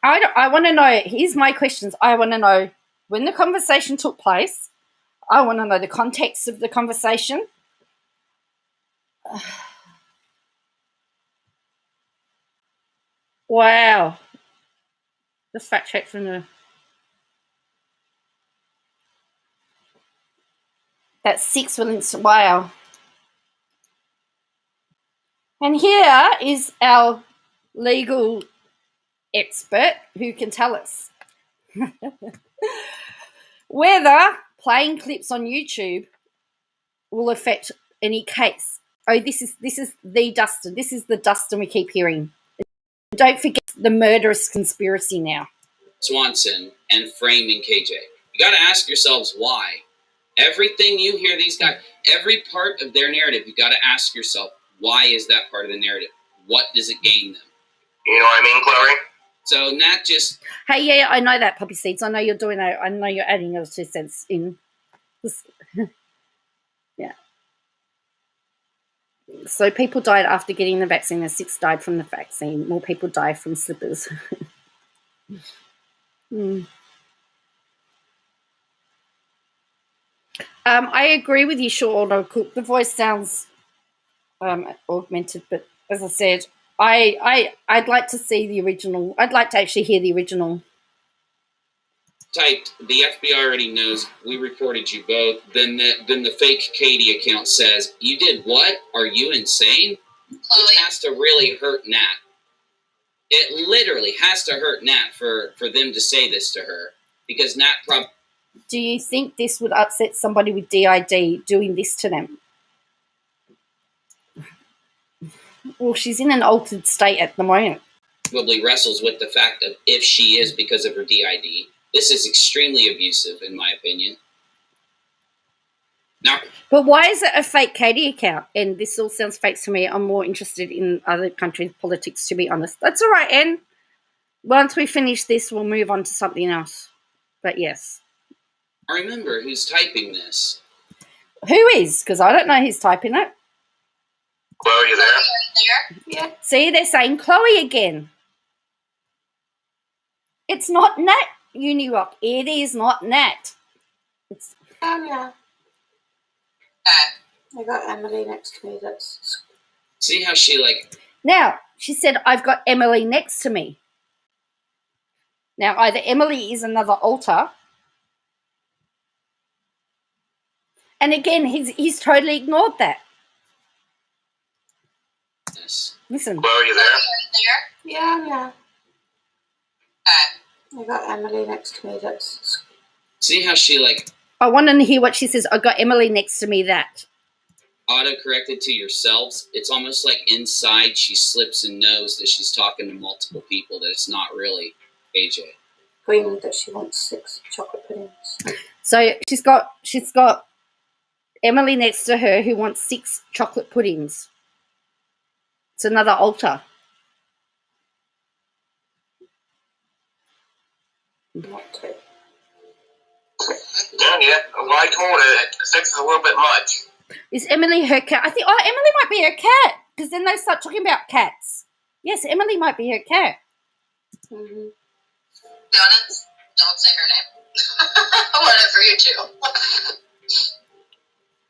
I want to know, here's my questions. I want to know when the conversation took place. I want to know the context of the conversation. Wow. The fact check from the... That's 6 Williams. Wow. And here is our legal expert who can tell us whether playing clips on YouTube will affect any case. Oh, this is the Dustin. This is the Dustin we keep hearing. Don't forget the murderous conspiracy now. Swanson and framing KJ. You got to ask yourselves why. Everything you hear these guys, every part of their narrative, you got to ask yourself, why is that part of the narrative? What does it gain them? You know what I mean, Chloe? So Nat just... Hey, yeah, I know that, Poppy Seeds. I know you're doing that. I know you're adding those 2 cents in. Yeah. So people died after getting the vaccine, and 6 died from the vaccine. More people die from slippers. I agree with you, Sean. The voice sounds augmented, but as I said, I'd like to see the original. I'd like to actually hear the original. Typed, the FBI already knows we reported you both. Then the fake Katie account says, you did what? Are you insane? Chloe. This has to really hurt Nat. It literally has to hurt Nat for them to say this to her. Because Nat probably... Do you think this would upset somebody with DID doing this to them? Well, she's in an altered state at the moment. Probably wrestles with the fact that if she is because of her DID. This is extremely abusive, in my opinion. Now, but why is it a fake Katie account? And this all sounds fake to me. I'm more interested in other countries' politics, to be honest. That's all right, Anne. Once we finish this, we'll move on to something else. But yes. I remember who's typing this. Who is? Because I don't know who's typing it. Chloe, you there? Yeah. See, they're saying Chloe again. It's not Nat, Unirock. It is not Nat. It's... Yeah. I got Emily next to me. That's... See how she, like... Now, she said, I've got Emily next to me. Now, either Emily is another alter. And again, he's totally ignored that. Yes. Listen. Chloe, you there? Yeah. I got Emily next to me. That's... See how she, like... I want to hear what she says. I got Emily next to me that. Auto-corrected to yourselves. It's almost like inside she slips and knows that she's talking to multiple people, that it's not really AJ. Screaming that she wants 6 chocolate puddings. So she's got Emily next to her who wants 6 chocolate puddings. It's another altar. Not 2. Yeah. Well, I told her that 6 is a little bit much. Is Emily her cat? I think, Emily might be her cat, because then they start talking about cats. Yes, Emily might be her cat. Mm-hmm. Donuts? Don't say her name. Whatever you do.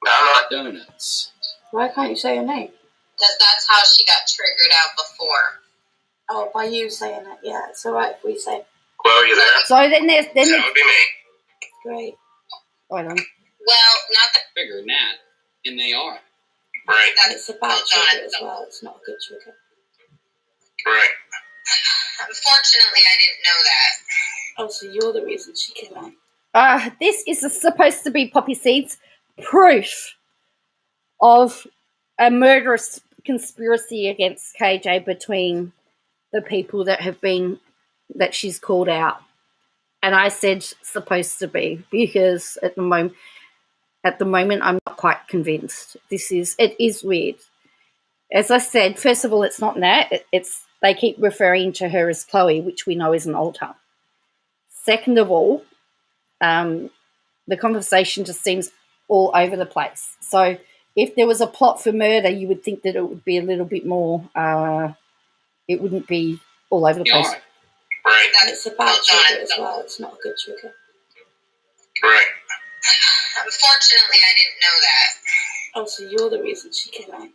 No, I'm not. Donuts. Why can't you say her name? Because that's how she got triggered out before. Oh, by you saying it. Yeah, it's all right if we say Chloe, you there? So then there's That would be me. great. hold on. Well, not the... Bigger Nat. And they are. Right. And it's a bad trigger as well. It's not a good trigger. Right. Unfortunately, I didn't know that. Oh, so you're the reason she killed him. This is supposed to be Poppy Seeds proof of a murderous conspiracy against KJ between the people that she's called out. And I said supposed to be, because at the moment I'm not quite convinced. It is weird. As I said, first of all, it's not Nat. They keep referring to her as Chloe, which we know is an alter. Second of all, the conversation just seems all over the place. So if there was a plot for murder, you would think that it would be a little bit more, it wouldn't be all over the place. Are. Right. And it's a bad trigger as well. It's not a good trigger. Right. Unfortunately, I didn't know that. Oh, so you're the reason she killed him.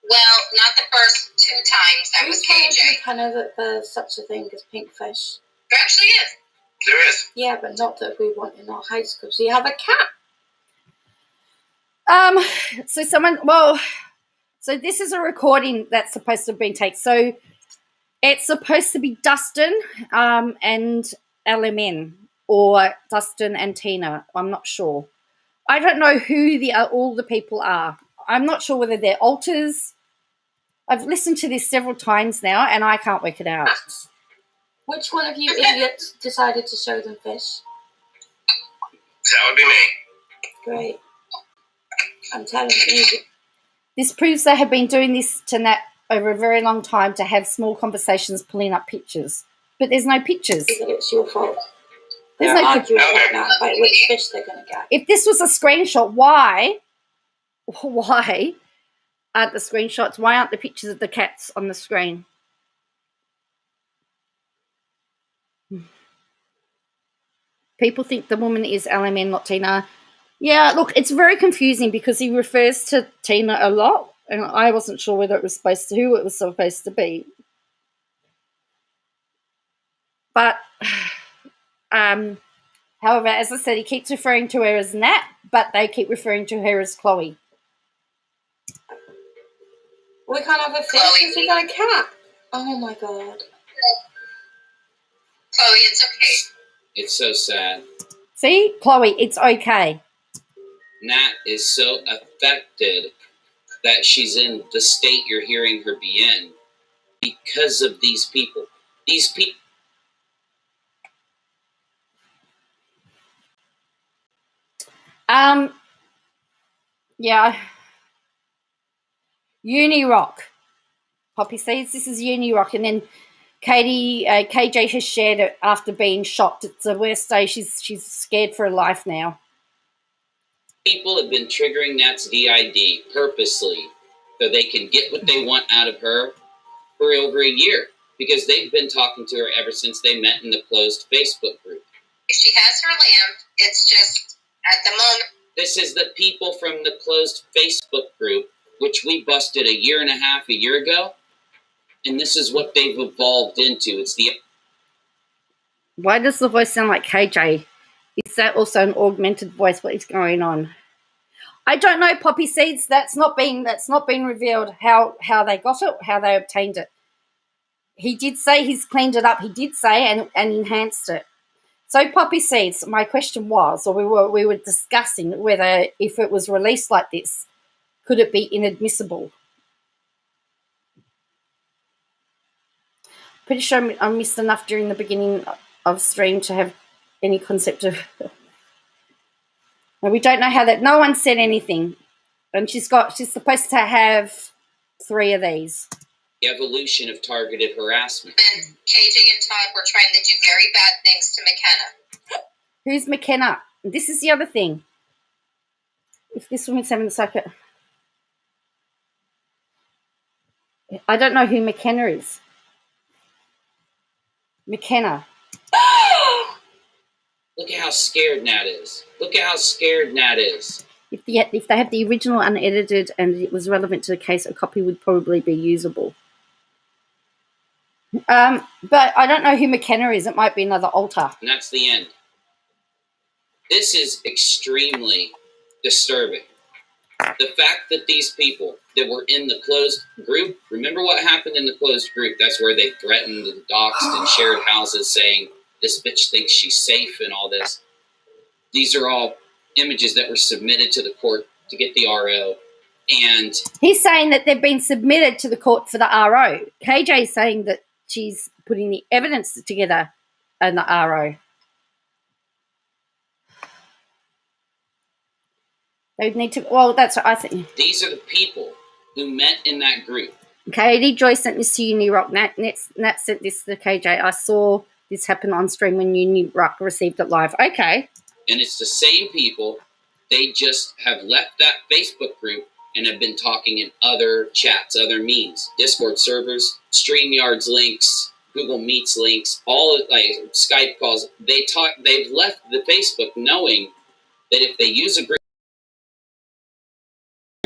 Well, not the first 2 times. That was KJ. I know that there's such a thing as pink fish. There actually is. There is. Yeah, but not that we want in our high school. So you have a cat. So this is a recording that's supposed to have been taken. So it's supposed to be Dustin and LMN, or Dustin and Tina. I'm not sure. I don't know who all the people are. I'm not sure whether they're alters. I've listened to this several times now, and I can't work it out. Which one of you idiots decided to show them fish? That would be me. Great. I'm telling you. This proves they have been doing this to Nat over a very long time to have small conversations pulling up pictures. But there's no pictures. That it's your fault. There's They're no arguing pictures. right now about which fish they're going to get. If this was a screenshot, why aren't the screenshots? Why aren't the pictures of the cats on the screen? People think the woman is LMN, not Tina. Yeah, look, it's very confusing because he refers to Tina a lot, and I wasn't sure whether it was who it was supposed to be. But, however, as I said, he keeps referring to her as Nat, but they keep referring to her as Chloe. We can't have a fish if we got a cat. Oh my god. Chloe, it's okay. It's so sad. See, Chloe, it's okay. Nat is so affected that she's in the state you're hearing her be in because of these people. These people. Yeah. Unirock. Poppy Seeds, this is Unirock. And then KJ has shared it after being shocked. It's the worst day. She's scared for her life now. People have been triggering Nat's DID purposely so they can get what they want out of her for over a year because they've been talking to her ever since they met in the closed Facebook group. She has her lamb. It's just, at the moment. This is the people from the closed Facebook group, which we busted a year ago, and this is what they've evolved into. It's the... Why does the voice sound like KJ? Is that also an augmented voice? What is going on? I don't know, Poppy Seeds. That's not been revealed how they got it, how they obtained it. He did say he's cleaned it up. He did say and enhanced it. So Poppy Seeds, my question was, or we were discussing whether if it was released like this, could it be inadmissible? Pretty sure I missed enough during the beginning of stream to have any concept of. We don't know how that. No one said anything, and she's supposed to have 3 of these. The evolution of targeted harassment. And KJ and Todd were trying to do very bad things to McKenna. Who's McKenna? This is the other thing. If this woman's having a circuit, I don't know who McKenna is. McKenna. Look at how scared Nat is. If they have the original unedited and it was relevant to the case, a copy would probably be usable. But I don't know who McKenna is. It might be another alter. And that's the end. This is extremely disturbing. The fact that these people that were in the closed group, remember what happened in the closed group? That's where they threatened and doxed and shared houses saying, this bitch thinks she's safe and all this. These are all images that were submitted to the court to get the RO. And he's saying that they've been submitted to the court for the RO. KJ is saying that she's putting the evidence together in the RO. They need to. Well, that's what I think. These are the people who met in that group. Katie Joy sent this to Unirock. Nat sent this to KJ. I saw this happen on stream when Unirock received it live. Okay. And it's the same people. They just have left that Facebook group and have been talking in other chats, other memes, Discord servers, StreamYard's links, Google Meets links, all like Skype calls. They've left the Facebook knowing that if they use a group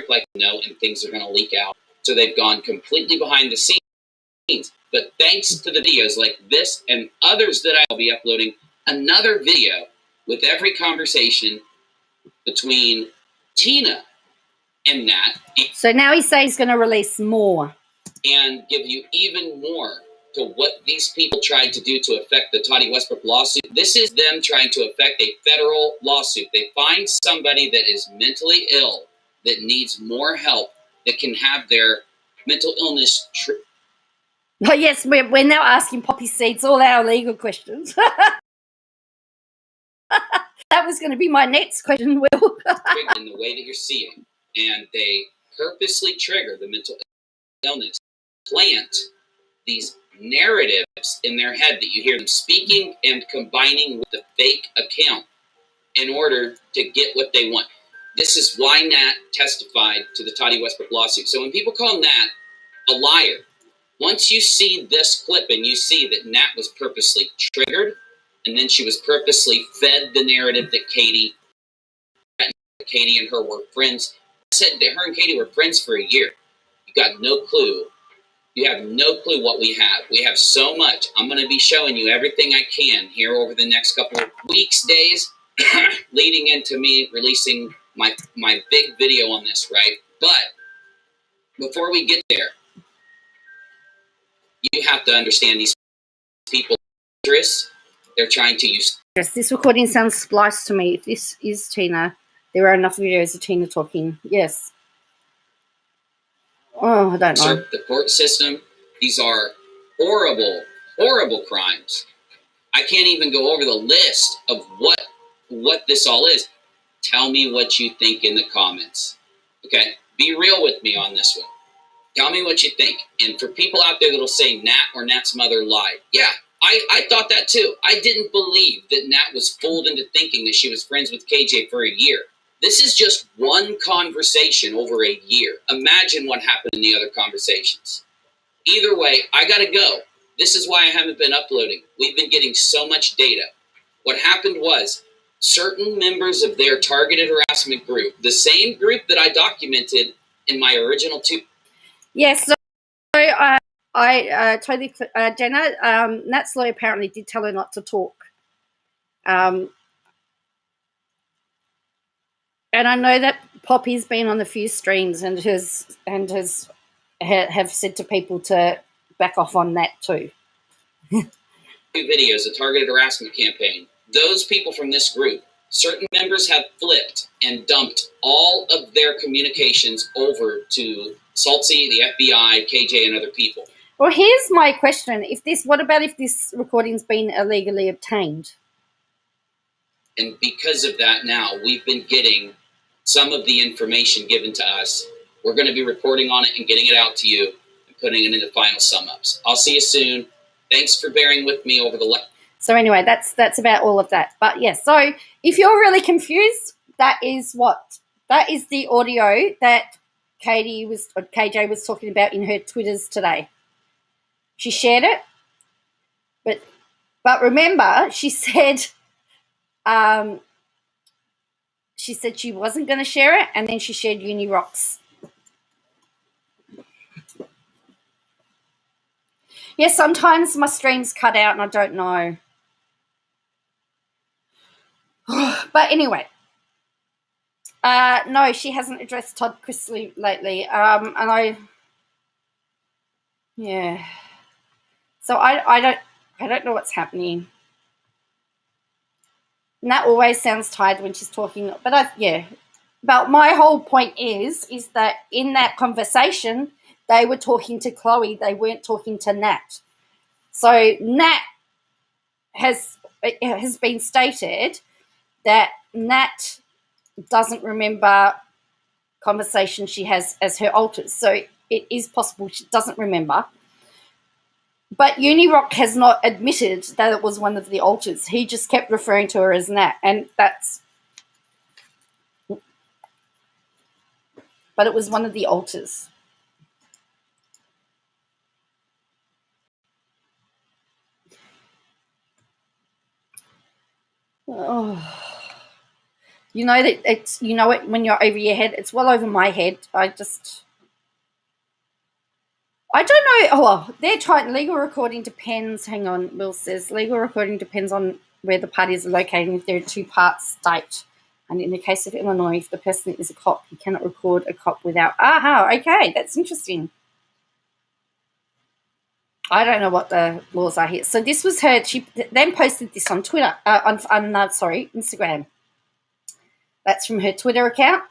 like and things are going to leak out. So they've gone completely behind the scenes. But thanks to the videos like this and others that I'll be uploading, another video with every conversation between Tina and Nat. So now he says he's going to release more. And give you even more to what these people tried to do to affect the Toddy Westbrook lawsuit. This is them trying to affect a federal lawsuit. They find somebody that is mentally ill, that needs more help, that can have their mental illness Oh, yes, we're now asking Poppy Seeds all our legal questions. That was going to be my next question, Will. In the way that you're seeing, and they purposely trigger the mental illness, plant these narratives in their head that you hear them speaking and combining with the fake account in order to get what they want. This is why Nat testified to the Toddy Westbrook lawsuit. So when people call Nat a liar, once you see this clip and you see that Nat was purposely triggered, and then she was purposely fed the narrative that Katie and her were friends. I said that her and Katie were friends for a year. You got no clue. You have no clue what we have. We have so much. I'm going to be showing you everything I can here over the next couple of weeks, days, leading into me releasing my big video on this, right? But before we get there, you have to understand these people are dangerous. They're trying to use. Yes, this recording sounds spliced to me. If this is Tina, there are enough videos of Tina talking. Yes. Oh, I don't know. The court system. These are horrible, horrible crimes. I can't even go over the list of what this all is. Tell me what you think in the comments. Okay? Be real with me on this one. Tell me what you think. And for people out there that'll say Nat or Nat's mother lied. Yeah, I thought that too. I didn't believe that Nat was fooled into thinking that she was friends with KJ for a year. This is just one conversation over a year. Imagine what happened in the other conversations. Either way, I gotta go. This is why I haven't been uploading. We've been getting so much data. What happened was certain members of their targeted harassment group, the same group that I documented in my original two. Yes, so I totally, Jenna, Nat's lawyer apparently did tell her not to talk. And I know that Poppy's been on a few streams and have said to people to back off on that too. Videos, a targeted harassment campaign. Those people from this group, certain members have flipped and dumped all of their communications over to Saltsy, the FBI, KJ, and other people. Well, here's my question. What about if this recording's been illegally obtained? And because of that now, we've been getting some of the information given to us. We're going to be reporting on it and getting it out to you and putting it into final sum-ups. I'll see you soon. Thanks for bearing with me over the... So anyway, that's about all of that. But yes, so if you're really confused, that is the audio that KJ was talking about in her Twitters today. She shared it, but remember, she said she wasn't going to share it, and then she shared Uni Rocks. Yeah, sometimes my streams cut out and I don't know. But anyway, no, she hasn't addressed Todd Chrisley lately. Yeah. So I don't know what's happening. And that always sounds tired when she's talking. But But my whole point is that in that conversation, they were talking to Chloe. They weren't talking to Nat. So Nat it has been stated that Nat doesn't remember conversations she has as her alters. So it is possible she doesn't remember. But Unirock has not admitted that it was one of the alters. He just kept referring to her as Nat, and but it was one of the alters. Oh. You know that it's it when you're over your head. It's well over my head. I don't know. Oh, they're trying. Legal recording depends. Hang on, Will says legal recording depends on where the parties are located. If they're a two-part state, and in the case of Illinois, if the person is a cop, you cannot record a cop without. Okay, that's interesting. I don't know what the laws are here. So this was her. She then posted this on Twitter. Instagram. That's from her Twitter account,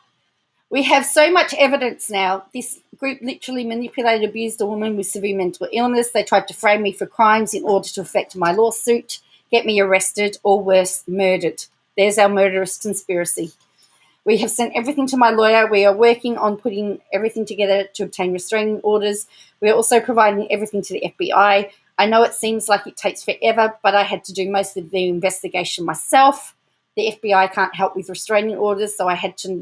We have so much evidence now. This group literally manipulated, abused a woman with severe mental illness. They tried to frame me for crimes in order to affect my lawsuit, get me arrested, or worse, murdered. There's our murderous conspiracy. We have sent everything to my lawyer. We are working on putting everything together to obtain restraining orders. We are also providing everything to the FBI. I know it seems like it takes forever, but I had to do most of the investigation myself. The FBI can't help with restraining orders, so I had to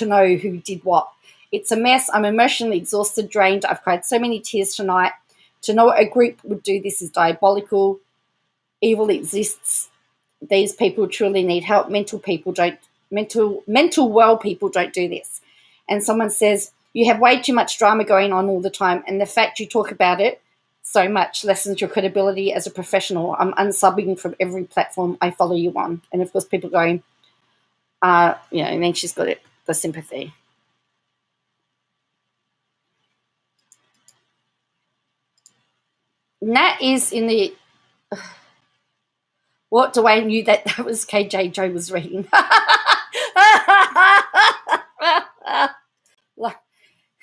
know who did what. It's a mess. I'm emotionally exhausted, drained. I've cried so many tears tonight. To know a group would do this is diabolical. Evil exists. These people truly need help. Mental well people don't do this. And someone says, you have way too much drama going on all the time, and the fact you talk about it so much lessens your credibility as a professional. I'm unsubbing from every platform I follow you on. And of course people going, and then she's got the sympathy. Nat is in the... What Dwayne knew that was KJ Joe was reading.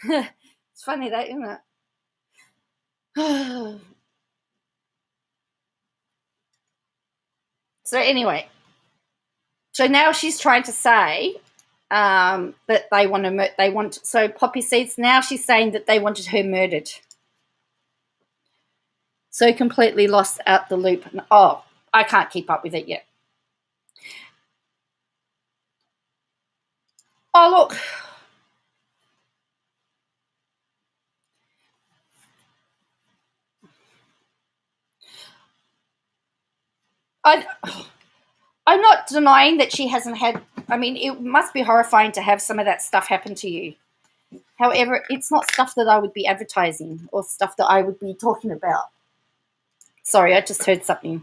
It's funny that, isn't it? So anyway, so now she's trying to say that they want. So Poppy Seeds, now she's saying that they wanted her murdered. So completely lost out the loop. Oh, I can't keep up with it yet. Oh, look. I'm not denying that she hasn't had... I mean, it must be horrifying to have some of that stuff happen to you. However, it's not stuff that I would be advertising or stuff that I would be talking about. Sorry, I just heard something.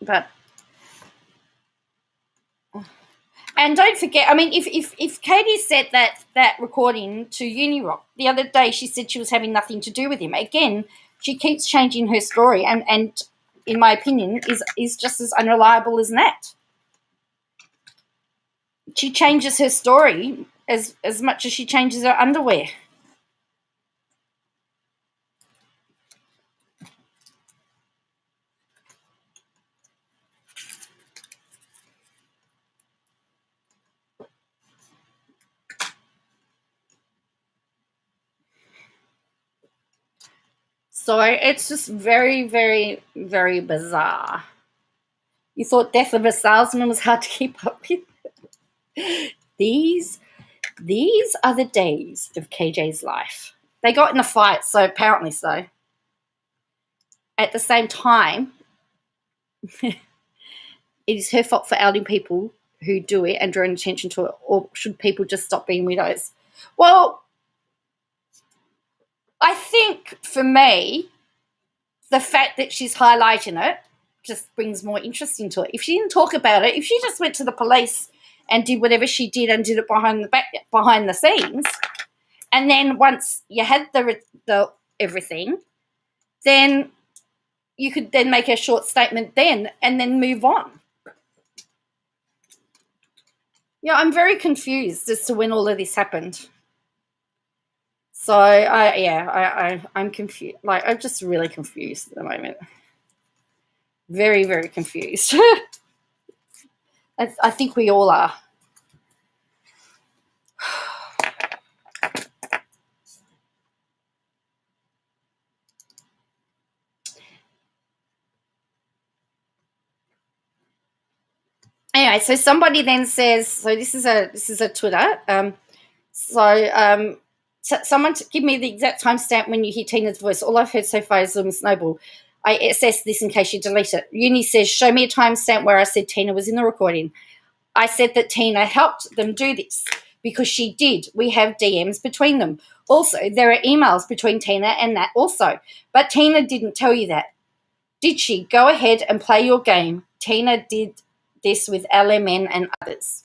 But... And don't forget, I mean, if Katie said that recording to Unirock the other day, she said she was having nothing to do with him. Again, she keeps changing her story, and in my opinion, is just as unreliable as Nat. She changes her story as much as she changes her underwear. So it's just very, very, very bizarre. You thought Death of a Salesman was hard to keep up with? These are the days of KJ's life. They got in a fight, so apparently so. At the same time, it is her fault for outing people who do it and drawing attention to it, or should people just stop being widows? Well, I think for me, the fact that she's highlighting it just brings more interest into it. If she didn't talk about it, if she just went to the police and did whatever she did and did it behind the scenes, and then once you had the everything, then you could then make a short statement then and then move on. Yeah, I'm very confused as to when all of this happened. So I'm confused. Like, I'm just really confused at the moment. Very, very confused. I think we all are. Anyway, so somebody then says, so this is a Twitter. Someone give me the exact timestamp when you hear Tina's voice. All I've heard so far is Little Snowball. I assessed this in case you delete it. Uni says, show me a timestamp where I said Tina was in the recording. I said that Tina helped them do this because she did. We have DMs between them. Also, there are emails between Tina and Nat also. But Tina didn't tell you that. Did she? Go ahead and play your game. Tina did this with LMN and others.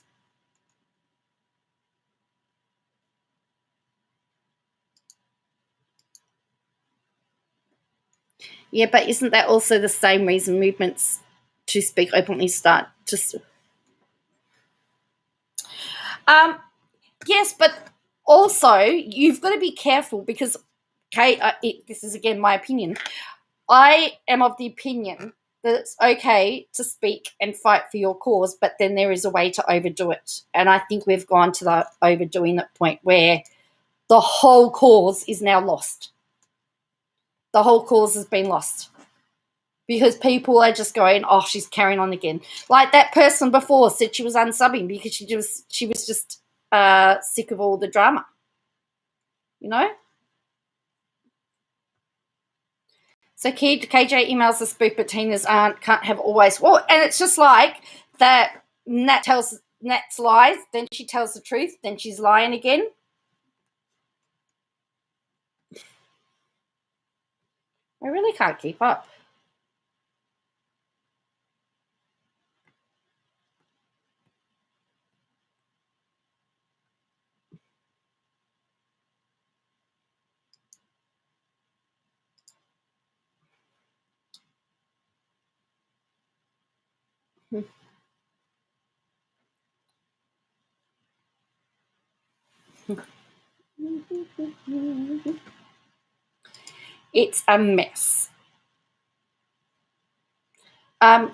Yeah, but isn't that also the same reason movements to speak openly start? Just yes, but also you've got to be careful because, okay, this is again my opinion. I am of the opinion that it's okay to speak and fight for your cause, but then there is a way to overdo it, and I think we've gone to the overdoing that point where the whole cause is now lost. The whole cause has been lost. Because people are just going, oh, she's carrying on again. Like that person before said she was unsubbing because she was just sick of all the drama, you know? So KJ emails the spook, but Tina's aunt can't have always. Well, and it's just like that Nat tells Nat's lies, then she tells the truth, then she's lying again. I really can't keep up. It's a mess. In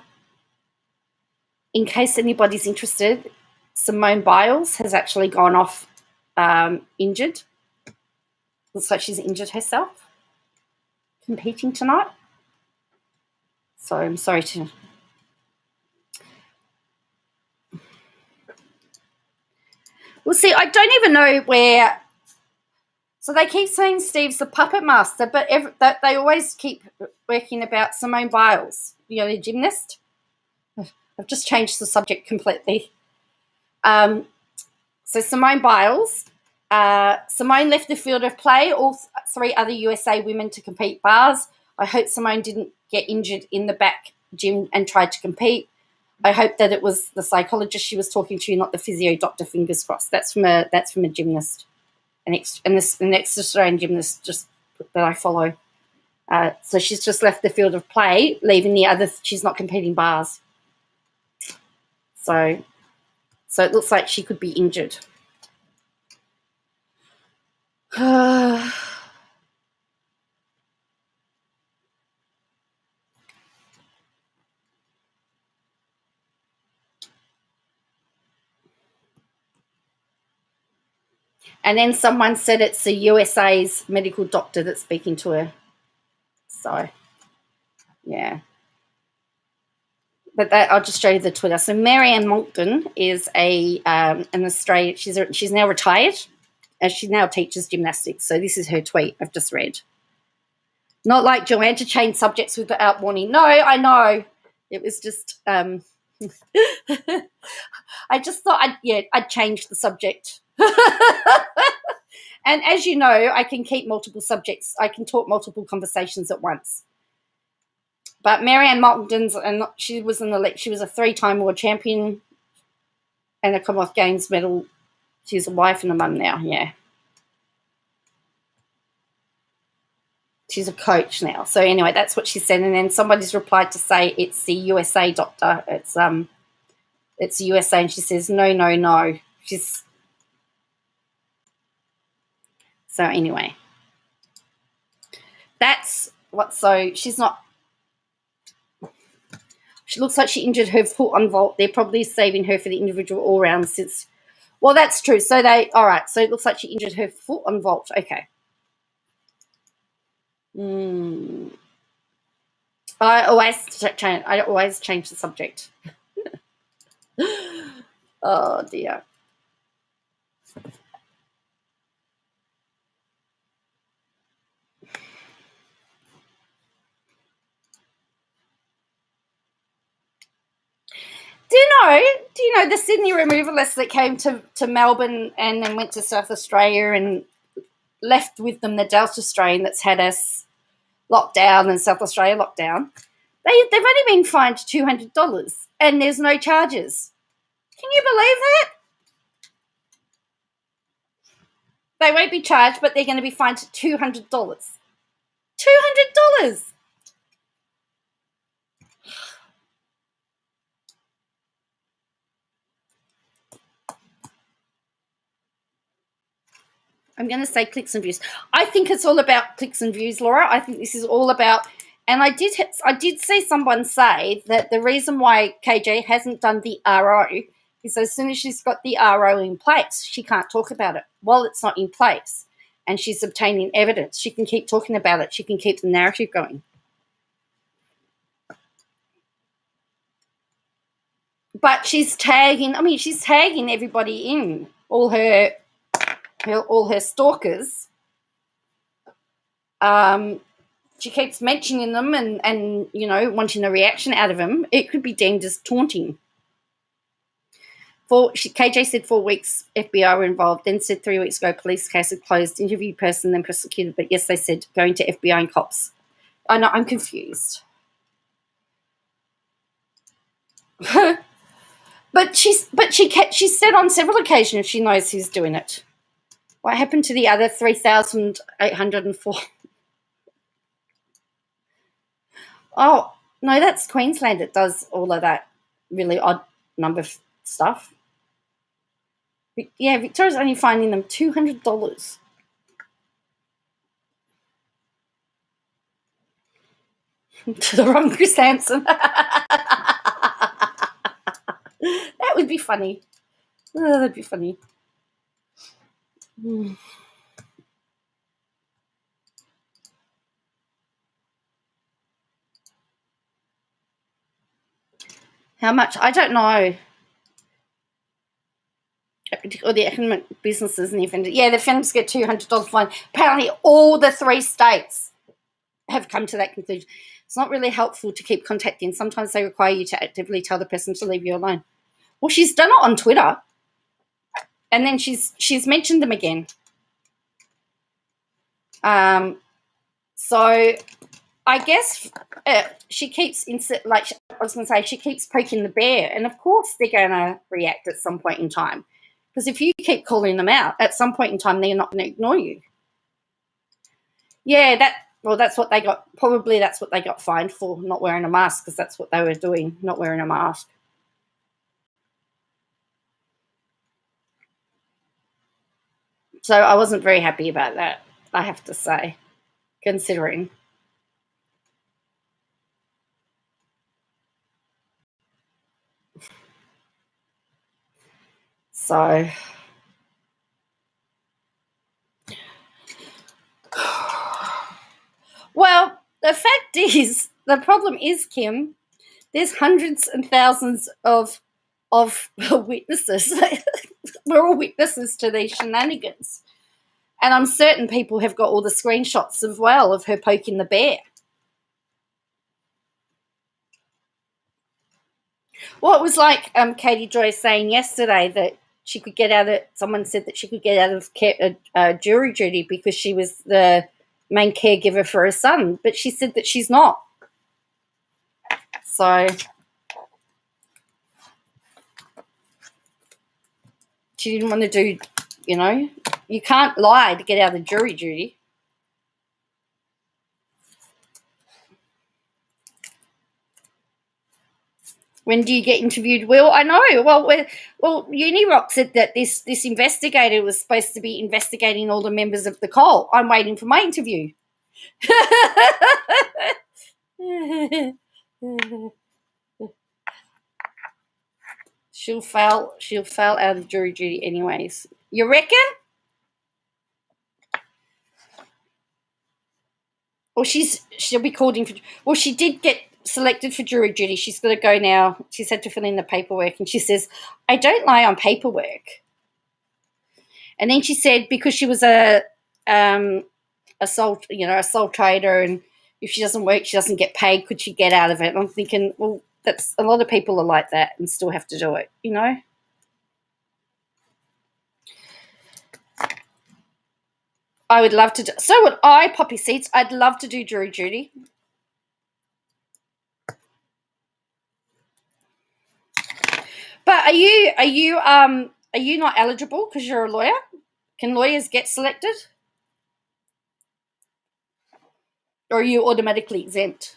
case anybody's interested, Simone Biles has actually gone off injured. Looks like she's injured herself competing tonight. So I'm sorry to... Well, see, I don't even know where... So they keep saying Steve's the puppet master, but they always keep working about Simone Biles, you know, the gymnast. I've just changed the subject completely. So Simone Biles, Simone left the field of play, all three other USA women to compete bars. I hope Simone didn't get injured in the back gym and tried to compete. I hope that it was the psychologist she was talking to, not the physio doctor, fingers crossed. That's from a gymnast. An ex-Australian gymnast just that I follow. So she's just left the field of play, leaving the other. She's not competing bars. So it looks like she could be injured. And then someone said it's the USA's medical doctor that's speaking to her. So, yeah. But I'll just show you the Twitter. So Marianne Moncton is an Australian. She's now retired, and she now teaches gymnastics. So this is her tweet I've just read. Not like Joanne to change subjects without warning. No, I know. It was just I just thought I'd change the subject. And as you know, I can keep multiple subjects. I can talk multiple conversations at once. But Marianne Moulton's, and she was a 3-time world champion and a Commonwealth Games medal. She's a wife and a mum now, yeah. She's a coach now. So anyway, that's what she said. And then somebody's replied to say it's the USA doctor. It's the USA, and she says no. So anyway, that's what. So she's not. She looks like she injured her foot on vault. They're probably saving her for the individual all round since. Well, that's true. So all right. So it looks like she injured her foot on vault. Okay. I always change the subject. Oh dear. Do you know the Sydney removalists that came to Melbourne and then went to South Australia and left with them the Delta strain that's had us locked down and South Australia locked down? They've only been fined $200 and there's no charges. Can you believe that? They won't be charged, but they're going to be fined $200. $200. I'm going to say clicks and views. I think it's all about clicks and views, Laura. I think this is all about, and I did see someone say that the reason why KJ hasn't done the RO is as soon as she's got the RO in place, she can't talk about it. While it's not in place and she's obtaining evidence, she can keep talking about it. She can keep the narrative going. But she's tagging everybody in, all her stalkers. She keeps mentioning them and wanting a reaction out of them. It could be deemed as taunting. KJ said 4 weeks FBI were involved, then said 3 weeks ago police case had closed, interviewed person, then prosecuted. But yes, they said going to FBI and cops. I know, I'm confused. But she said on several occasions she knows who's doing it. What happened to the other 3,804? Oh, no, that's Queensland that does all of that really odd number of stuff. Yeah, Victoria's only finding them $200. To the wrong Chris Hansen. That would be funny. Oh, that'd be funny. How much? I don't know. Or the economic businesses and the offenders. Yeah, the offenders get $200 fine. Apparently all the 3 states have come to that conclusion. It's not really helpful to keep contacting. Sometimes they require you to actively tell the person to leave you alone. Well, she's done it on Twitter. And then she's mentioned them again. So I guess she keeps she keeps poking the bear, and of course they're going to react at some point in time, because if you keep calling them out, at some point in time they're not going to ignore you. Yeah, that's what they got. Probably that's what they got fined for, not wearing a mask, because that's what they were doing, not wearing a mask. So I wasn't very happy about that, I have to say, considering. So, well, the fact is, the problem is, Kim, there's hundreds and thousands of witnesses. We're all witnesses to these shenanigans. And I'm certain people have got all the screenshots as well of her poking the bear. Well, it was like Katie Joy saying yesterday that she could get out of, someone said that she could get out of jury duty because she was the main caregiver for her son, but she said that she's not. So she didn't want to do, you can't lie to get out of jury duty. When do you get interviewed, Will? I know. Well, Unirock said that this investigator was supposed to be investigating all the members of the cult. I'm waiting for my interview. She'll fail out of jury duty anyways. You reckon? Well, she'll be called in for. Well, she did get selected for jury duty. She's got to go now. She's had to fill in the paperwork, and she says, "I don't lie on paperwork." And then she said because she was a sole trader, and if she doesn't work, she doesn't get paid. Could she get out of it? And I'm thinking, well, that's a lot of people are like that and still have to do it, I would love to do. So would I, Poppy Seeds. I'd love to do jury duty. But are you not eligible because you're a lawyer? Can lawyers get selected? Or are you automatically exempt?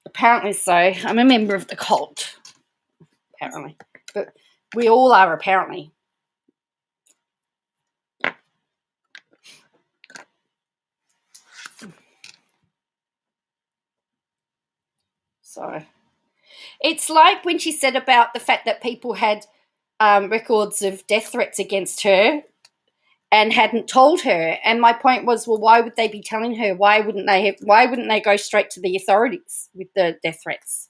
Apparently so. I'm a member of the cult. Apparently. But we all are, apparently. So it's like when she said about the fact that people had records of death threats against her and hadn't told her. And my point was, well, why would they be telling her? Why wouldn't they go straight to the authorities with the death threats?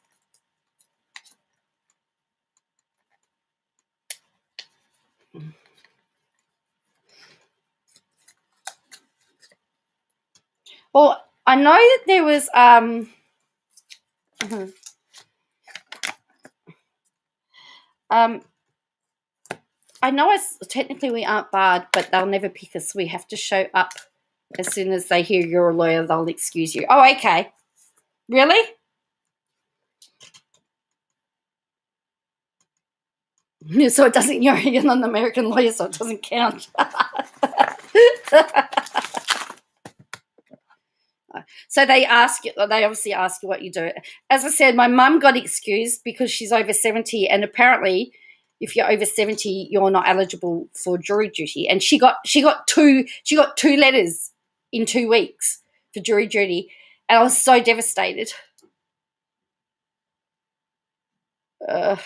Well, I know that there was I know technically we aren't barred, but they'll never pick us. We have to show up as soon as they hear you're a lawyer. They'll excuse you. Oh, okay. Really? So it doesn't. You're an American lawyer, so it doesn't count. So they obviously ask you what you do. As I said, my mum got excused because she's over 70, and apparently if you're over 70, you're not eligible for jury duty. And she got two letters in 2 weeks for jury duty, and I was so devastated. Well,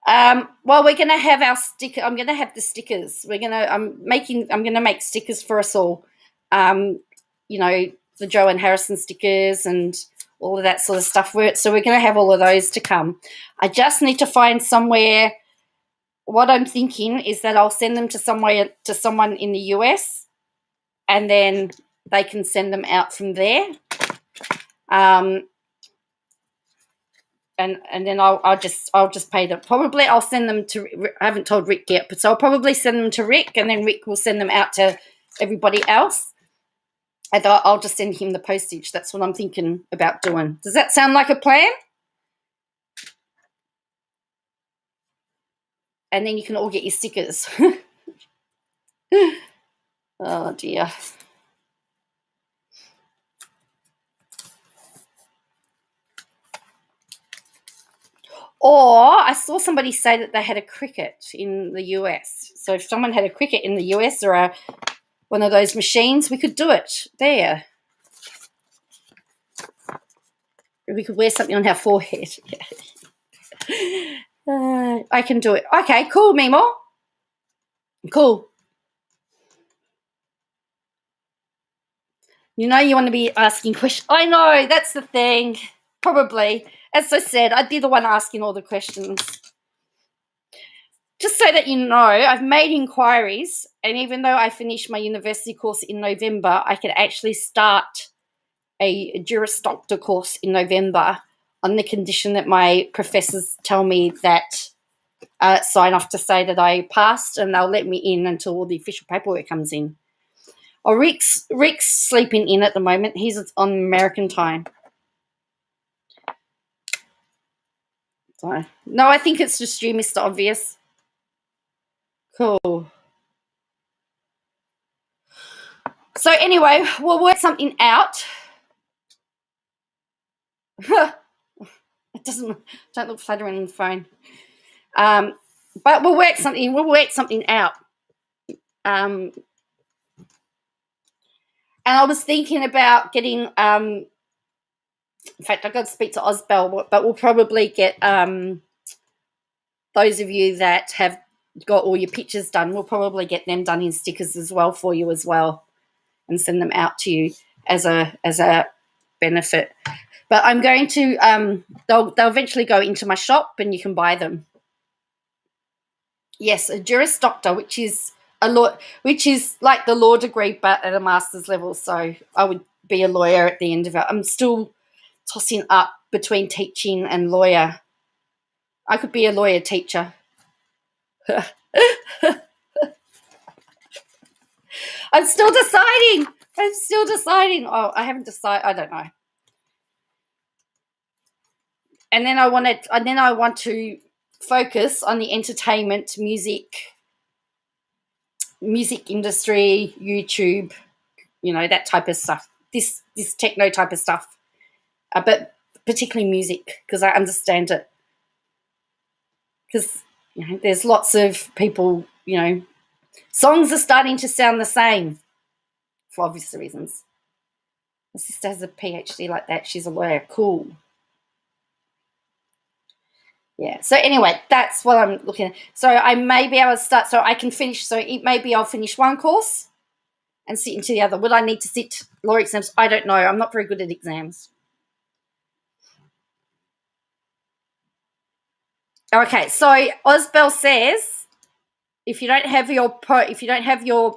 we're gonna have our sticker. I'm gonna have the stickers. I'm gonna make stickers for us all. The Joanne Harrison stickers and all of that sort of stuff. So we're going to have all of those to come. I just need to find somewhere. What I'm thinking is that I'll send them to someone in the US, and then they can send them out from there. And then I'll just pay them. Probably I'll send them to. I haven't told Rick yet, but so I'll probably send them to Rick, and then Rick will send them out to everybody else. I thought I'll just send him the postage. That's what I'm thinking about doing. Does that sound like a plan? And then you can all get your stickers. Oh, dear. Or I saw somebody say that they had a cricket in the US. So if someone had a cricket in the US or one of those machines, we could do it there. We could wear something on our forehead. I can do it. Okay, cool, Mimo. Cool. You want to be asking questions. I know, that's the thing. Probably. As I said, I'd be the one asking all the questions. Just so that you know, I've made inquiries, and even though I finished my university course in November, I could actually start a Juris Doctor course in November on the condition that my professors tell me that sign off to say that I passed, and they'll let me in until all the official paperwork comes in. Oh, Rick's sleeping in at the moment. He's on American time. So, no, I think it's just you, Mr. Obvious. Cool. So anyway, we'll work something out. It don't look flattering on the phone. But we'll work something out. And I was thinking about getting in fact, I've got to speak to Osbel, but we'll probably get those of you that have got all your pictures done, we'll probably get them done in stickers as well for you as well, and send them out to you as a benefit. But I'm going to they'll eventually go into my shop and you can buy them. Yes, a Juris Doctor, which is like the law degree but at a master's level. So I would be a lawyer at the end of it. I'm still tossing up between teaching and lawyer. I could be a lawyer teacher. I'm still deciding. Oh, I haven't decided. I don't know. And then I want to focus on the entertainment, music industry, YouTube, that type of stuff. This techno type of stuff, but particularly music, because I understand it. Because there's lots of people. Songs are starting to sound the same for obvious reasons. My sister has a PhD like that. She's a lawyer. Cool. Yeah. So anyway, that's what I'm looking at. So I may be able to start. So I can finish. So maybe I'll finish one course and sit into the other. Would I need to sit law exams? I don't know. I'm not very good at exams. Okay. So Osbel says, if you don't have your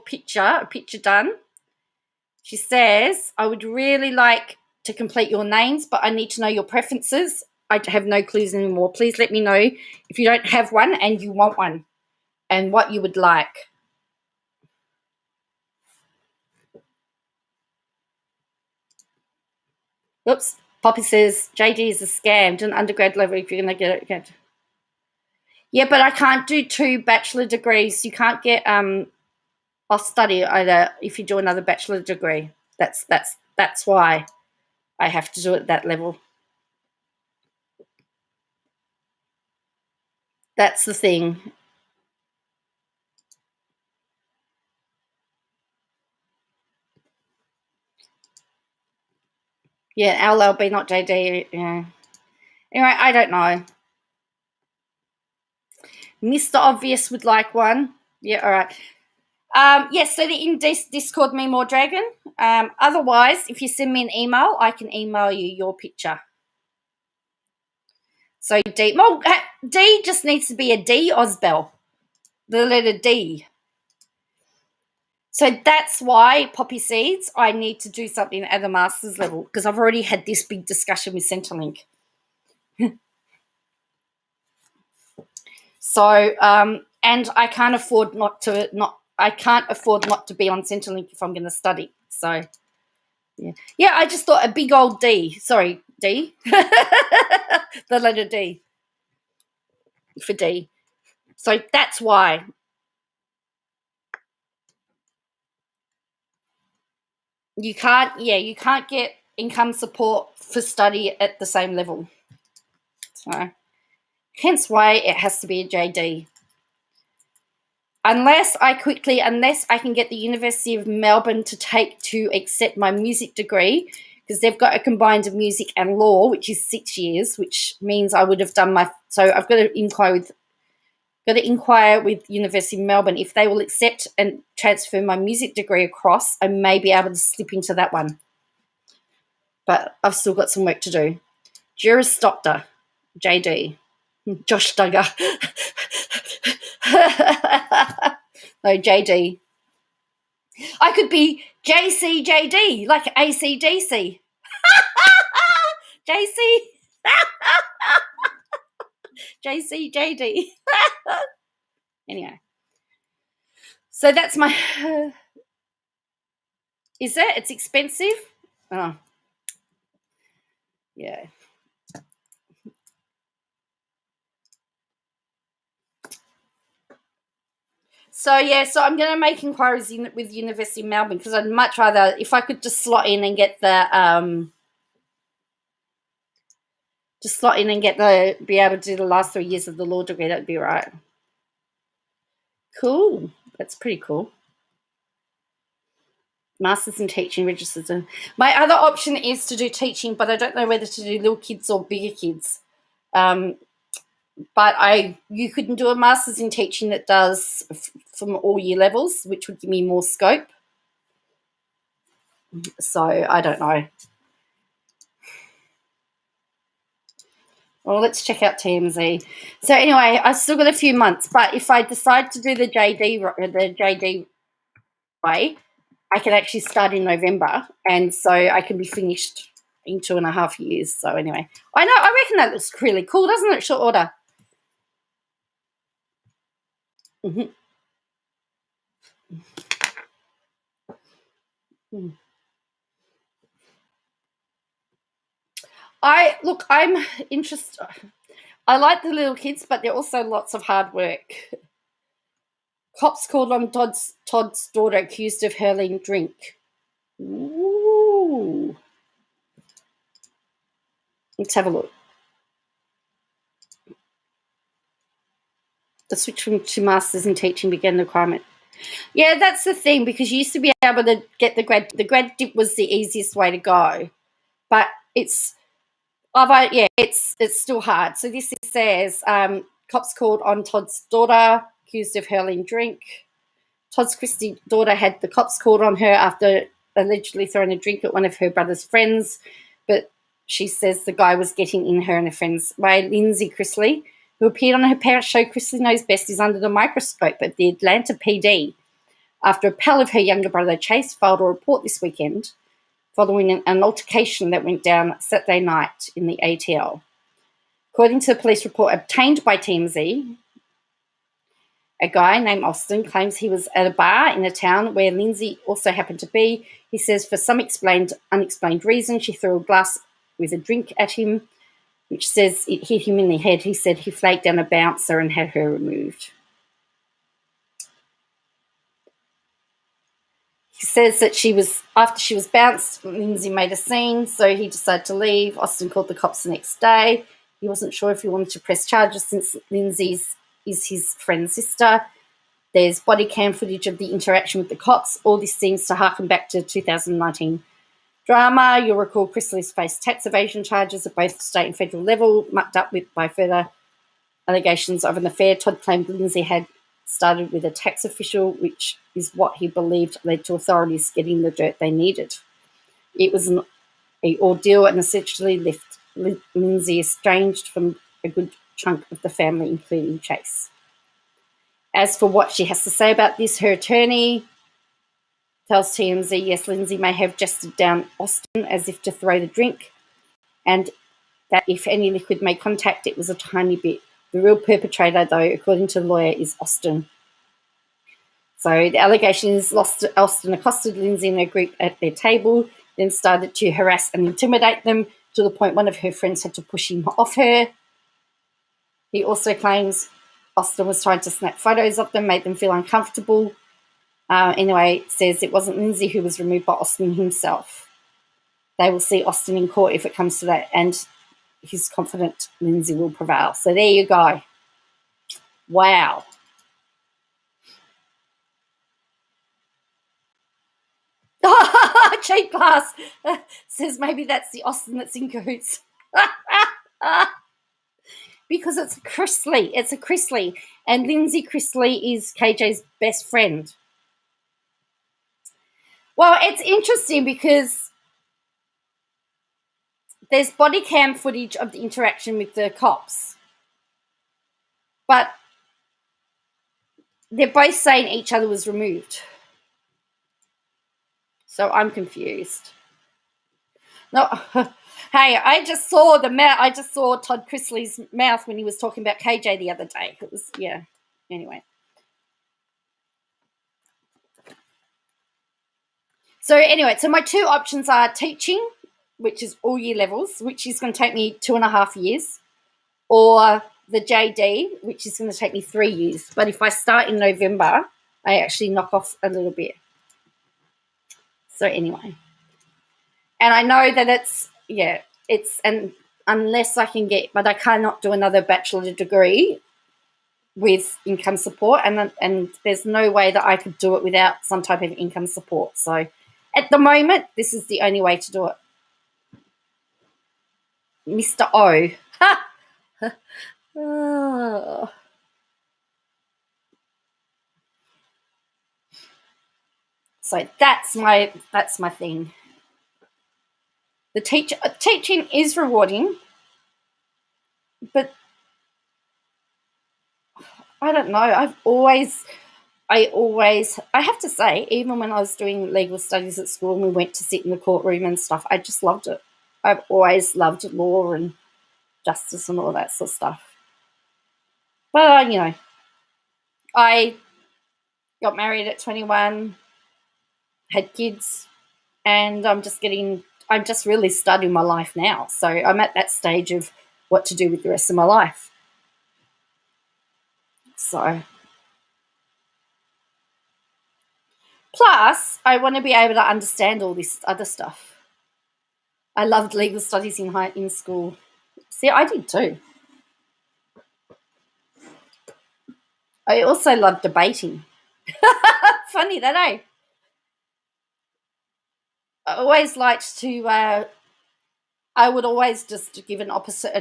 picture done, she says, I would really like to complete your names, but I need to know your preferences. I have no clues anymore. Please let me know if you don't have one and you want one and what you would like. Oops. Poppy says, JD is a scam. Do an undergrad level if you're going to get it. Yeah, but I can't do 2 bachelor degrees. You can't get I'll study either if you do another bachelor degree. That's why I have to do it at that level. That's the thing. Yeah, LLB, not JD. Yeah. Anyway, I don't know. Mr. Obvious would like one. Yeah, all right. Yes, so in Discord, Me More Dragon. Otherwise, if you send me an email, I can email you your picture. So D. Well, D just needs to be a D, Osbel. The letter D. So that's why, Poppy Seeds, I need to do something at the master's level because I've already had this big discussion with Centrelink. So, and I can't afford not to be on Centrelink if I'm going to study. So, yeah, I just thought a big old D. Sorry, D. The letter D for D. So that's why. You can't get income support for study at the same level. So, hence why it has to be a JD. Unless I can get the University of Melbourne to accept my music degree, because they've got a combined music and law, which is 6 years, which means I would have done so I've got to inquire with University of Melbourne if they will accept and transfer my music degree across. I may be able to slip into that one. But I've still got some work to do. Juris Doctor, JD. Josh Duggar. No, JD. I could be JCJD, like ACDC. JC. JCJD. Anyway. So that's my... Is it? It's expensive? Oh. Yeah. So I'm going to make inquiries with University of Melbourne because I'd much rather, if I could just slot in and get be able to do the last 3 years of the law degree, that'd be right. Cool. That's pretty cool. Masters in teaching registers. My other option is to do teaching, but I don't know whether to do little kids or bigger kids. But you couldn't do a master's in teaching that does from all year levels, which would give me more scope. So I don't know. Well, let's check out TMZ. So anyway, I've still got a few months, but if I decide to do the JD way, I can actually start in November, and so I can be finished in 2.5 years. So anyway, I reckon that looks really cool, doesn't it? Short order. Mm-hmm. I'm interested. I like the little kids, but they're also lots of hard work. Cops called on Todd's daughter accused of hurling drink. Ooh. Let's have a look. The switch to masters in teaching began the requirement. Yeah, that's the thing, because you used to be able to get the grad dip was the easiest way to go, but it's still hard. So this says cops called on Todd's daughter accused of hurling drink. Todd's Christie daughter had the cops called on her after allegedly throwing a drink at one of her brother's friends, but she says the guy was getting in her and her friend's way. Lindsay Chrisley, who appeared on her parents' show Chrisley Knows Best, is under the microscope at the Atlanta PD after a pal of her younger brother Chase filed a report this weekend following an altercation that went down Saturday night in the ATL. According to the police report obtained by TMZ, a guy named Austin claims he was at a bar in a town where Lindsay also happened to be. He says for some unexplained reason, she threw a glass with a drink at him, which says it hit him in the head. He said he flagged down a bouncer and had her removed. He says that after she was bounced, Lindsay made a scene, so he decided to leave. Austin called the cops the next day. He wasn't sure if he wanted to press charges since Lindsay is his friend's sister. There's body cam footage of the interaction with the cops. All this seems to harken back to 2019 drama. You'll recall Chrisley's faced tax evasion charges at both state and federal level, mucked up by further allegations of an affair. Todd claimed Lindsay had started with a tax official, which is what he believed led to authorities getting the dirt they needed. It was an ordeal and essentially left Lindsay estranged from a good chunk of the family, including Chase. As for what she has to say about this, her attorney tells TMZ, yes, Lindsay may have gestured down Austin as if to throw the drink, and that if any liquid made contact, it was a tiny bit. The real perpetrator, though, according to the lawyer, is Austin. So the allegation is Austin accosted Lindsay and her group at their table, then started to harass and intimidate them to the point one of her friends had to push him off her. He also claims Austin was trying to snap photos of them, made them feel uncomfortable. Anyway, says it wasn't Lindsay who was removed by Austin himself. They will see Austin in court if it comes to that, and he's confident Lindsay will prevail. So there you go. Wow. Cheap pass says maybe that's the Austin that's in cahoots. Because it's a Chrisley. It's a Chrisley. And Lindsay Chrisley is KJ's best friend. Well, it's interesting because there's body cam footage of the interaction with the cops. But they're both saying each other was removed. So I'm confused. No, hey, I just saw Todd Chrisley's mouth when he was talking about KJ the other day. It was, yeah. Anyway. So my two options are teaching, which is all year levels, which is going to take me 2.5 years, or the JD, which is going to take me 3 years. But if I start in November, I actually knock off a little bit. So anyway. And I know that unless I can but I cannot do another bachelor degree with income support, and there's no way that I could do it without some type of income support. So at the moment, this is the only way to do it. Mr. O. Oh. So that's my thing. The teaching is rewarding, but I don't know. I have to say, even when I was doing legal studies at school and we went to sit in the courtroom and stuff, I just loved it. I've always loved law and justice and all that sort of stuff. But, I got married at 21, had kids, and I'm just really starting my life now. So I'm at that stage of what to do with the rest of my life. So, plus, I want to be able to understand all this other stuff. I loved legal studies in school. See, I did too. I also loved debating. Funny that, eh? I always liked to. I would always just give an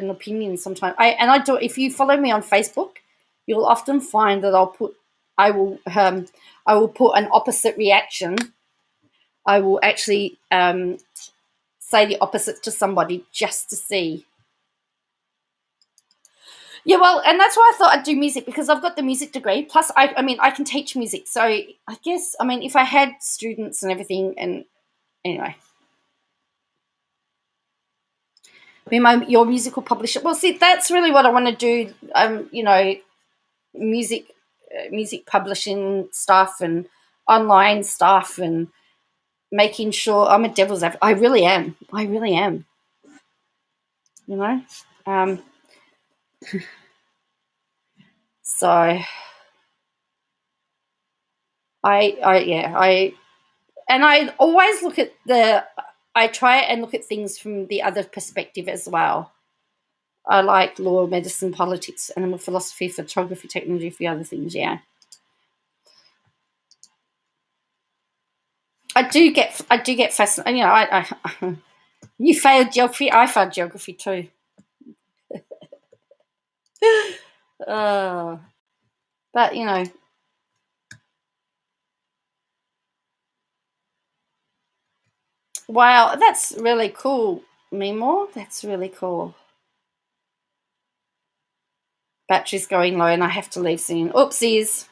opinion sometimes. I do. If you follow me on Facebook, you'll often find that I will put an opposite reaction. I will actually say the opposite to somebody just to see. Yeah, well, and that's why I thought I'd do music, because I've got the music degree. Plus, I mean, I can teach music. So I guess, I mean, if I had students and everything, and anyway, be your musical publisher. Well, see, that's really what I want to do. You know, music publishing stuff and online stuff and making sure I'm a devil's advocate. I really am. You know, so I always look at I try and look at things from the other perspective as well. I like law, medicine, politics, animal philosophy, photography, technology, a few other things, yeah. I do get fascinated. You know, you failed geography, I failed geography too. But you know, wow, that's really cool, Mimo. That's really cool. Battery's going low and I have to leave soon. Oopsies.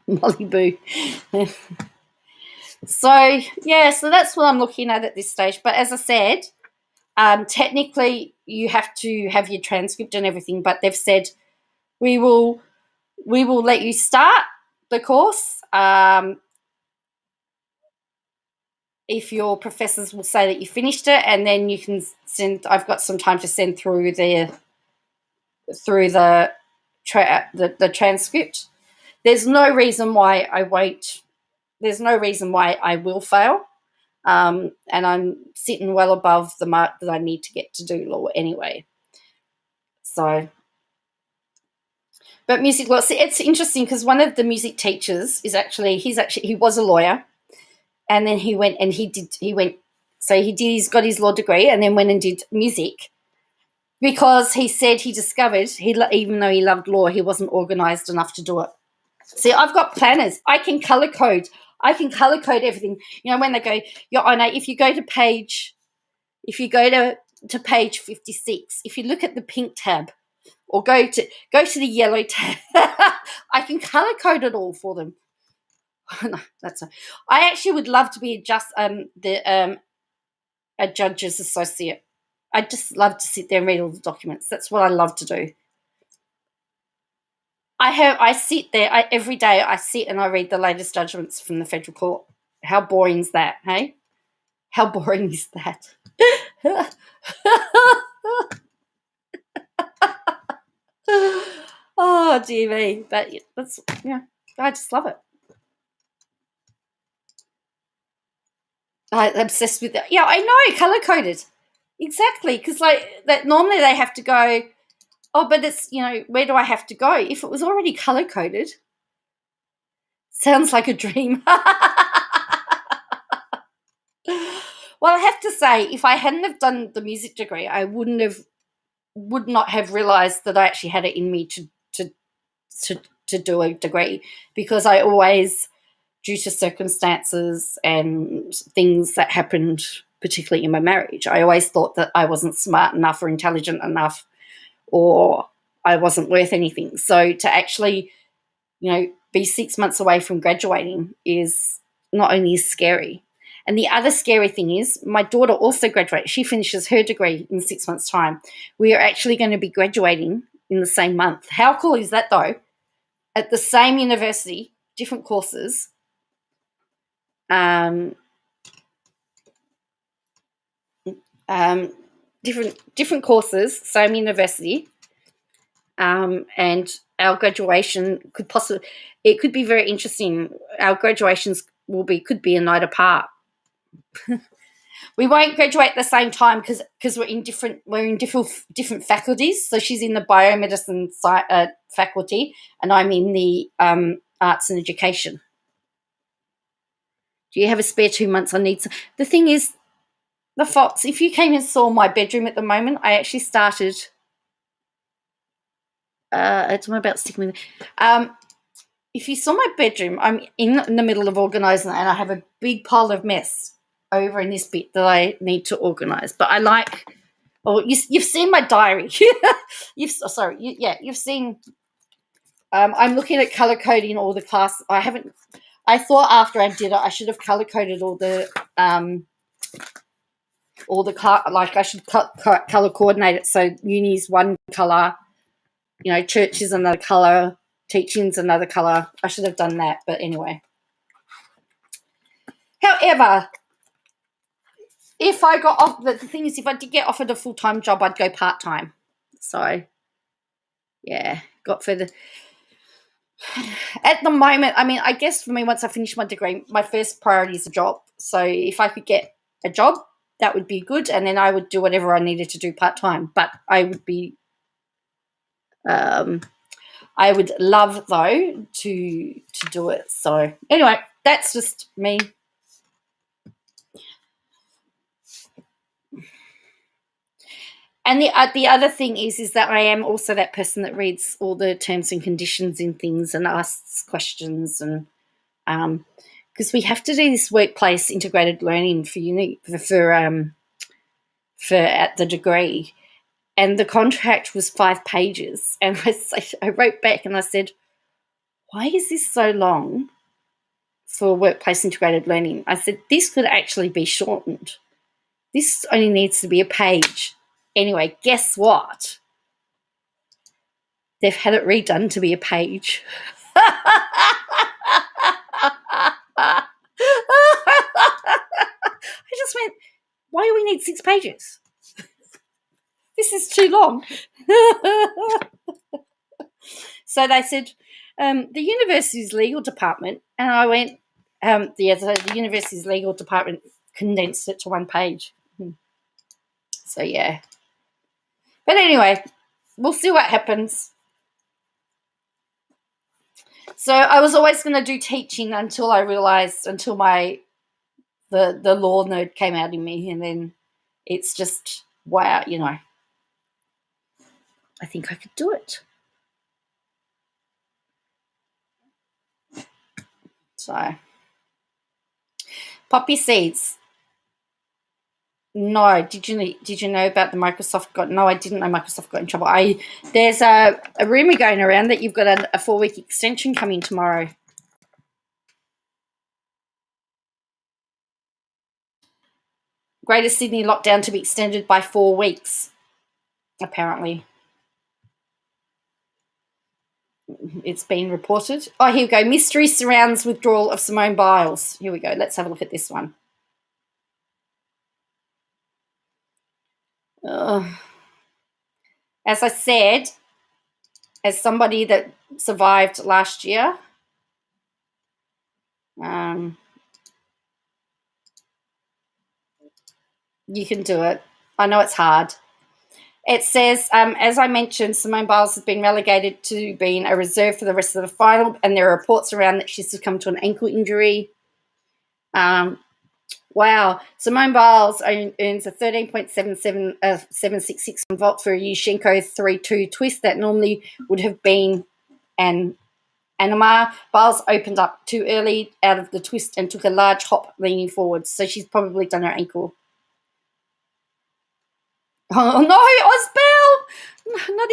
Molly Boo. So that's what I'm looking at this stage. But as I said, technically you have to have your transcript and everything, but they've said we will let you start the course if your professors will say that you finished it, and then you can send. I've got some time to send through the transcript. There's no reason why I won't. There's no reason why I will fail. And I'm sitting well above the mark that I need to get to do law anyway. So, but music law, see, it's interesting because one of the music teachers he was a lawyer, and then he got his law degree and then went and did music, because he said he discovered even though he loved law, he wasn't organised enough to do it. See, I've got planners. I can colour code everything. You know, when they go, Your Honour, if you go to page 56, if you look at the pink tab or go to the yellow tab, I can colour code it all for them. No, I actually would love to be a judge's associate. I just love to sit there and read all the documents. That's what I love to do. I sit there every day. I sit and I read the latest judgments from the federal court. How boring is that, hey? How boring is that? Oh, dear me. But that's, yeah, I just love it. I'm obsessed with that. Yeah, I know, color-coded. Exactly, because normally they have to go, oh, but it's, you know, where do I have to go? If it was already color-coded, sounds like a dream. Well, I have to say, if I hadn't have done the music degree, I would not have realised that I actually had it in me to do a degree, because I always, due to circumstances and things that happened, particularly in my marriage, I always thought that I wasn't smart enough or intelligent enough, or I wasn't worth anything. So to actually, you know, be 6 months away from graduating is not only scary. And the other scary thing is my daughter also graduates. She finishes her degree in 6 months' time. We are actually going to be graduating in the same month. How cool is that, though? At the same university, different courses. Different courses, same university. And our graduation could be very interesting. Our graduations could be a night apart. We won't graduate at the same time because we're in different faculties. So she's in the biomedicine faculty, and I'm in the arts and education. Do you have a spare 2 months? I need some. The thing is, the Fox, if you came and saw my bedroom at the moment, I actually started. It's my about sticking with it. If you saw my bedroom, I'm in the middle of organising it, and I have a big pile of mess over in this bit that I need to organise. But I like. Oh, you've seen my diary. You've seen. I'm looking at colour coding all the class. I thought after I did it, I should have colour coded all the like I should colour coordinate it. So uni's one colour, church is another colour, teaching's another colour. I should have done that, but anyway. However, if I got off, the thing is, if I did get offered a full-time job, I'd go part-time. So, yeah, got further. At the moment, I mean, I guess for me, once I finish my degree, my first priority is a job. So if I could get a job, that would be good, and then I would do whatever I needed to do part-time. But I would love, though, to do it. So anyway, that's just me. And the other thing is that I am also that person that reads all the terms and conditions in things and asks questions, and because we have to do this workplace integrated learning for at the degree, and the contract was 5 pages, and I wrote back and I said, why is this so long for workplace integrated learning? I said, this could actually be shortened. This only needs to be a page. Anyway, guess what? They've had it redone to be a page. I just went, why do we need 6 pages? This is too long. So they said, the university's legal department, and I went, the university's legal department condensed it to 1 page. So, yeah. But anyway, we'll see what happens. So I was always going to do teaching until I realised, the law nerd came out in me, and then it's just, wow, I think I could do it. So, poppy seeds. No, did you know about the Microsoft no, I didn't know Microsoft got in trouble. There's a rumour going around that you've got a 4-week extension coming tomorrow. Greater Sydney lockdown to be extended by 4 weeks, apparently. It's been reported. Oh, here we go. Mystery surrounds withdrawal of Simone Biles. Here we go. Let's have a look at this one. As I said, as somebody that survived last year, you can do it. I know it's hard. It says, as I mentioned, Simone Biles has been relegated to being a reserve for the rest of the final, and there are reports around that she's succumbed to an ankle injury. Wow. Simone Biles earns a 13.766 volt for a Yushchenko 3-2 twist that normally would have been an Anima. Biles opened up too early out of the twist and took a large hop leaning forward, so she's probably done her ankle. Oh, no, Osbel! Not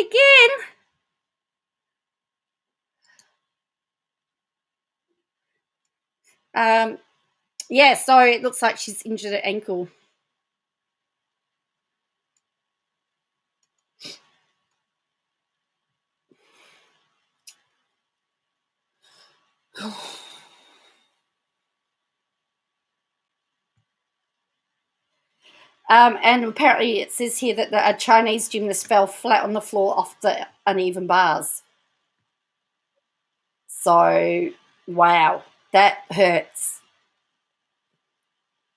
again. Yeah, so it looks like she's injured her ankle. And apparently it says here that a Chinese gymnast fell flat on the floor off the uneven bars. So, wow, that hurts.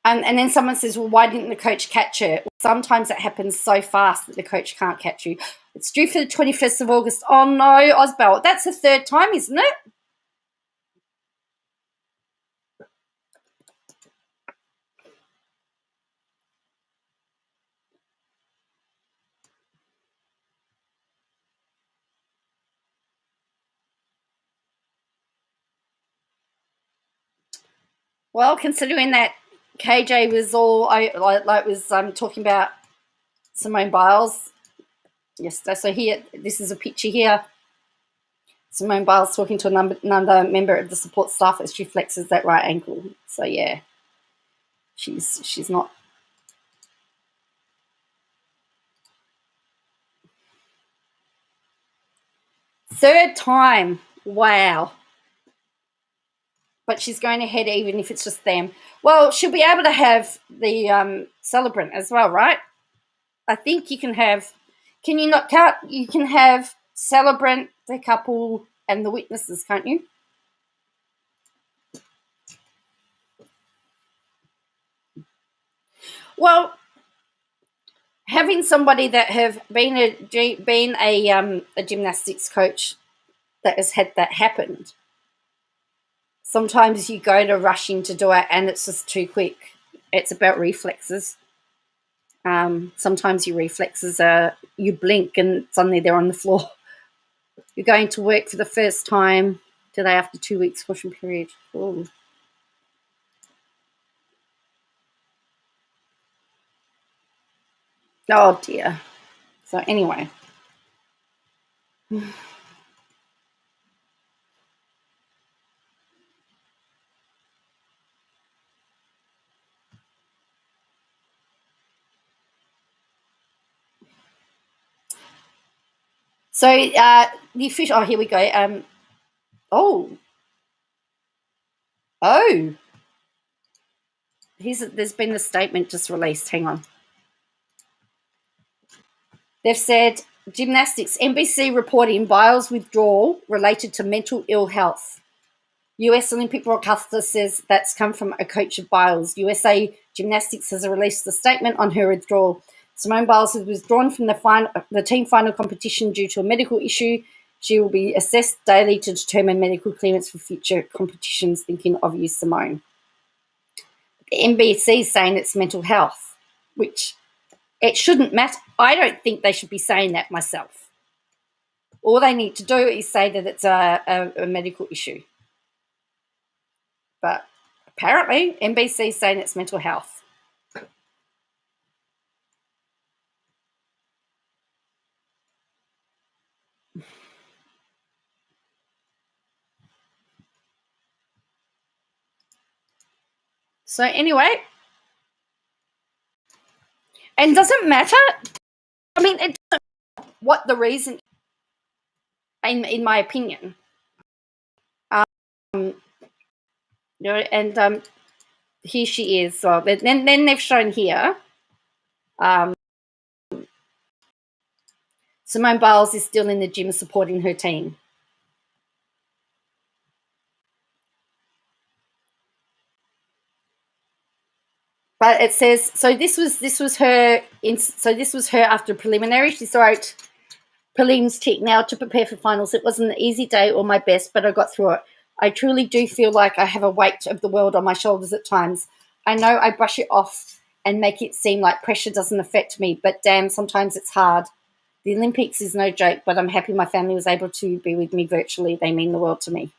And then someone says, well, why didn't the coach catch it? Well, sometimes it happens so fast that the coach can't catch you. It's due for the 21st of August. Oh, no, Osbel, that's the third time, isn't it? Well, considering that KJ was talking about Simone Biles yesterday. So here, this is a picture here. Simone Biles talking to another member of the support staff as she flexes that right ankle. So yeah, she's not. Third time, wow. But she's going ahead even if it's just them. Well, she'll be able to have the celebrant as well, right? I think you can have. Can you not count? You can have celebrant, the couple, and the witnesses, can't you? Well, having somebody that have been a gymnastics coach that has had that happened, sometimes you go to rushing to do it and it's just too quick. It's about reflexes. Sometimes your reflexes are, you blink and suddenly they're on the floor. You're going to work for the first time today after 2 weeks caution period. Ooh. Oh dear. So anyway. So the official, here we go. Oh. There's been a statement just released. Hang on. They've said, gymnastics, NBC reporting Biles' withdrawal related to mental ill health. US Olympic broadcaster says that's come from a coach of Biles. USA Gymnastics has released a statement on her withdrawal. Simone Biles has withdrawn from the team final competition due to a medical issue. She will be assessed daily to determine medical clearance for future competitions, thinking of you, Simone. The NBC is saying it's mental health, which it shouldn't matter. I don't think they should be saying that myself. All they need to do is say that it's a medical issue. But apparently, NBC is saying it's mental health. So anyway, and doesn't matter. I mean, it doesn't matter what the reason, in my opinion. And here she is. So then they've shown here. Simone Biles is still in the gym supporting her team. But it says, so this was her after preliminary. She wrote, prelims tick now to prepare for finals. It wasn't an easy day or my best, but I got through it. I truly do feel like I have a weight of the world on my shoulders at times. I know I brush it off and make it seem like pressure doesn't affect me, but damn, sometimes it's hard. The Olympics is no joke, but I'm happy my family was able to be with me virtually. They mean the world to me.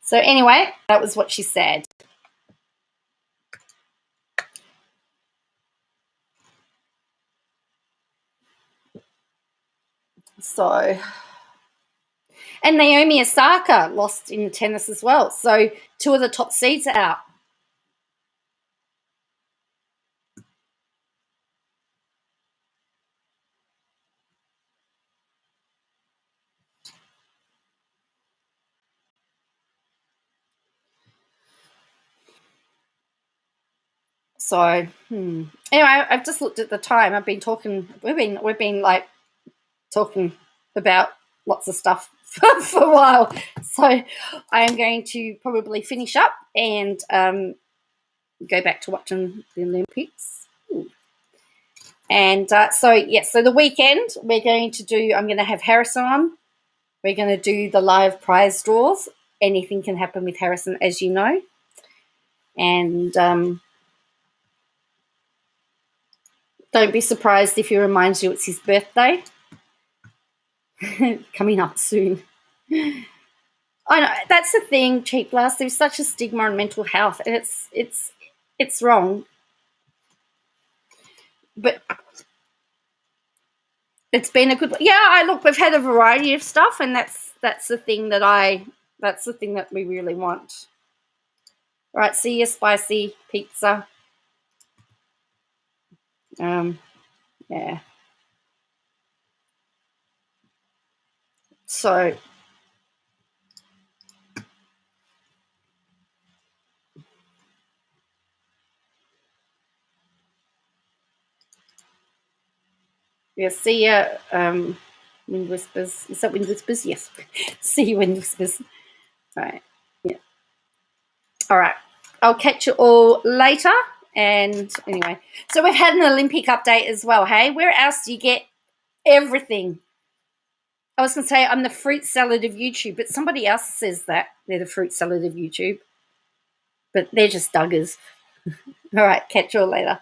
So anyway, that was what she said. So, and Naomi Osaka lost in tennis as well. So 2 of the top seeds are out. So anyway, I've just looked at the time. I've been talking. We've been like talking about lots of stuff for a while. So I am going to probably finish up and go back to watching the Olympics. Ooh. And so the weekend I'm going to have Harrison on. We're going to do the live prize draws. Anything can happen with Harrison, as you know. And don't be surprised if he reminds you it's his birthday. Coming up soon. I know, that's the thing, Cheap Blast. There's such a stigma on mental health, and it's wrong. But it's been a good. Yeah, look, we've had a variety of stuff, and that's the thing that we really want. All right, see you, spicy pizza. Yeah. So. Yeah, see ya, Wind Whispers. Is that Wind Whispers? Yes. See you, Wind Whispers. All right. Yeah. All right. I'll catch you all later. And anyway, so we've had an Olympic update as well, hey? Where else do you get everything? I was going to say I'm the fruit salad of YouTube, but somebody else says that. They're the fruit salad of YouTube. But they're just duggers. All right. Catch you all later.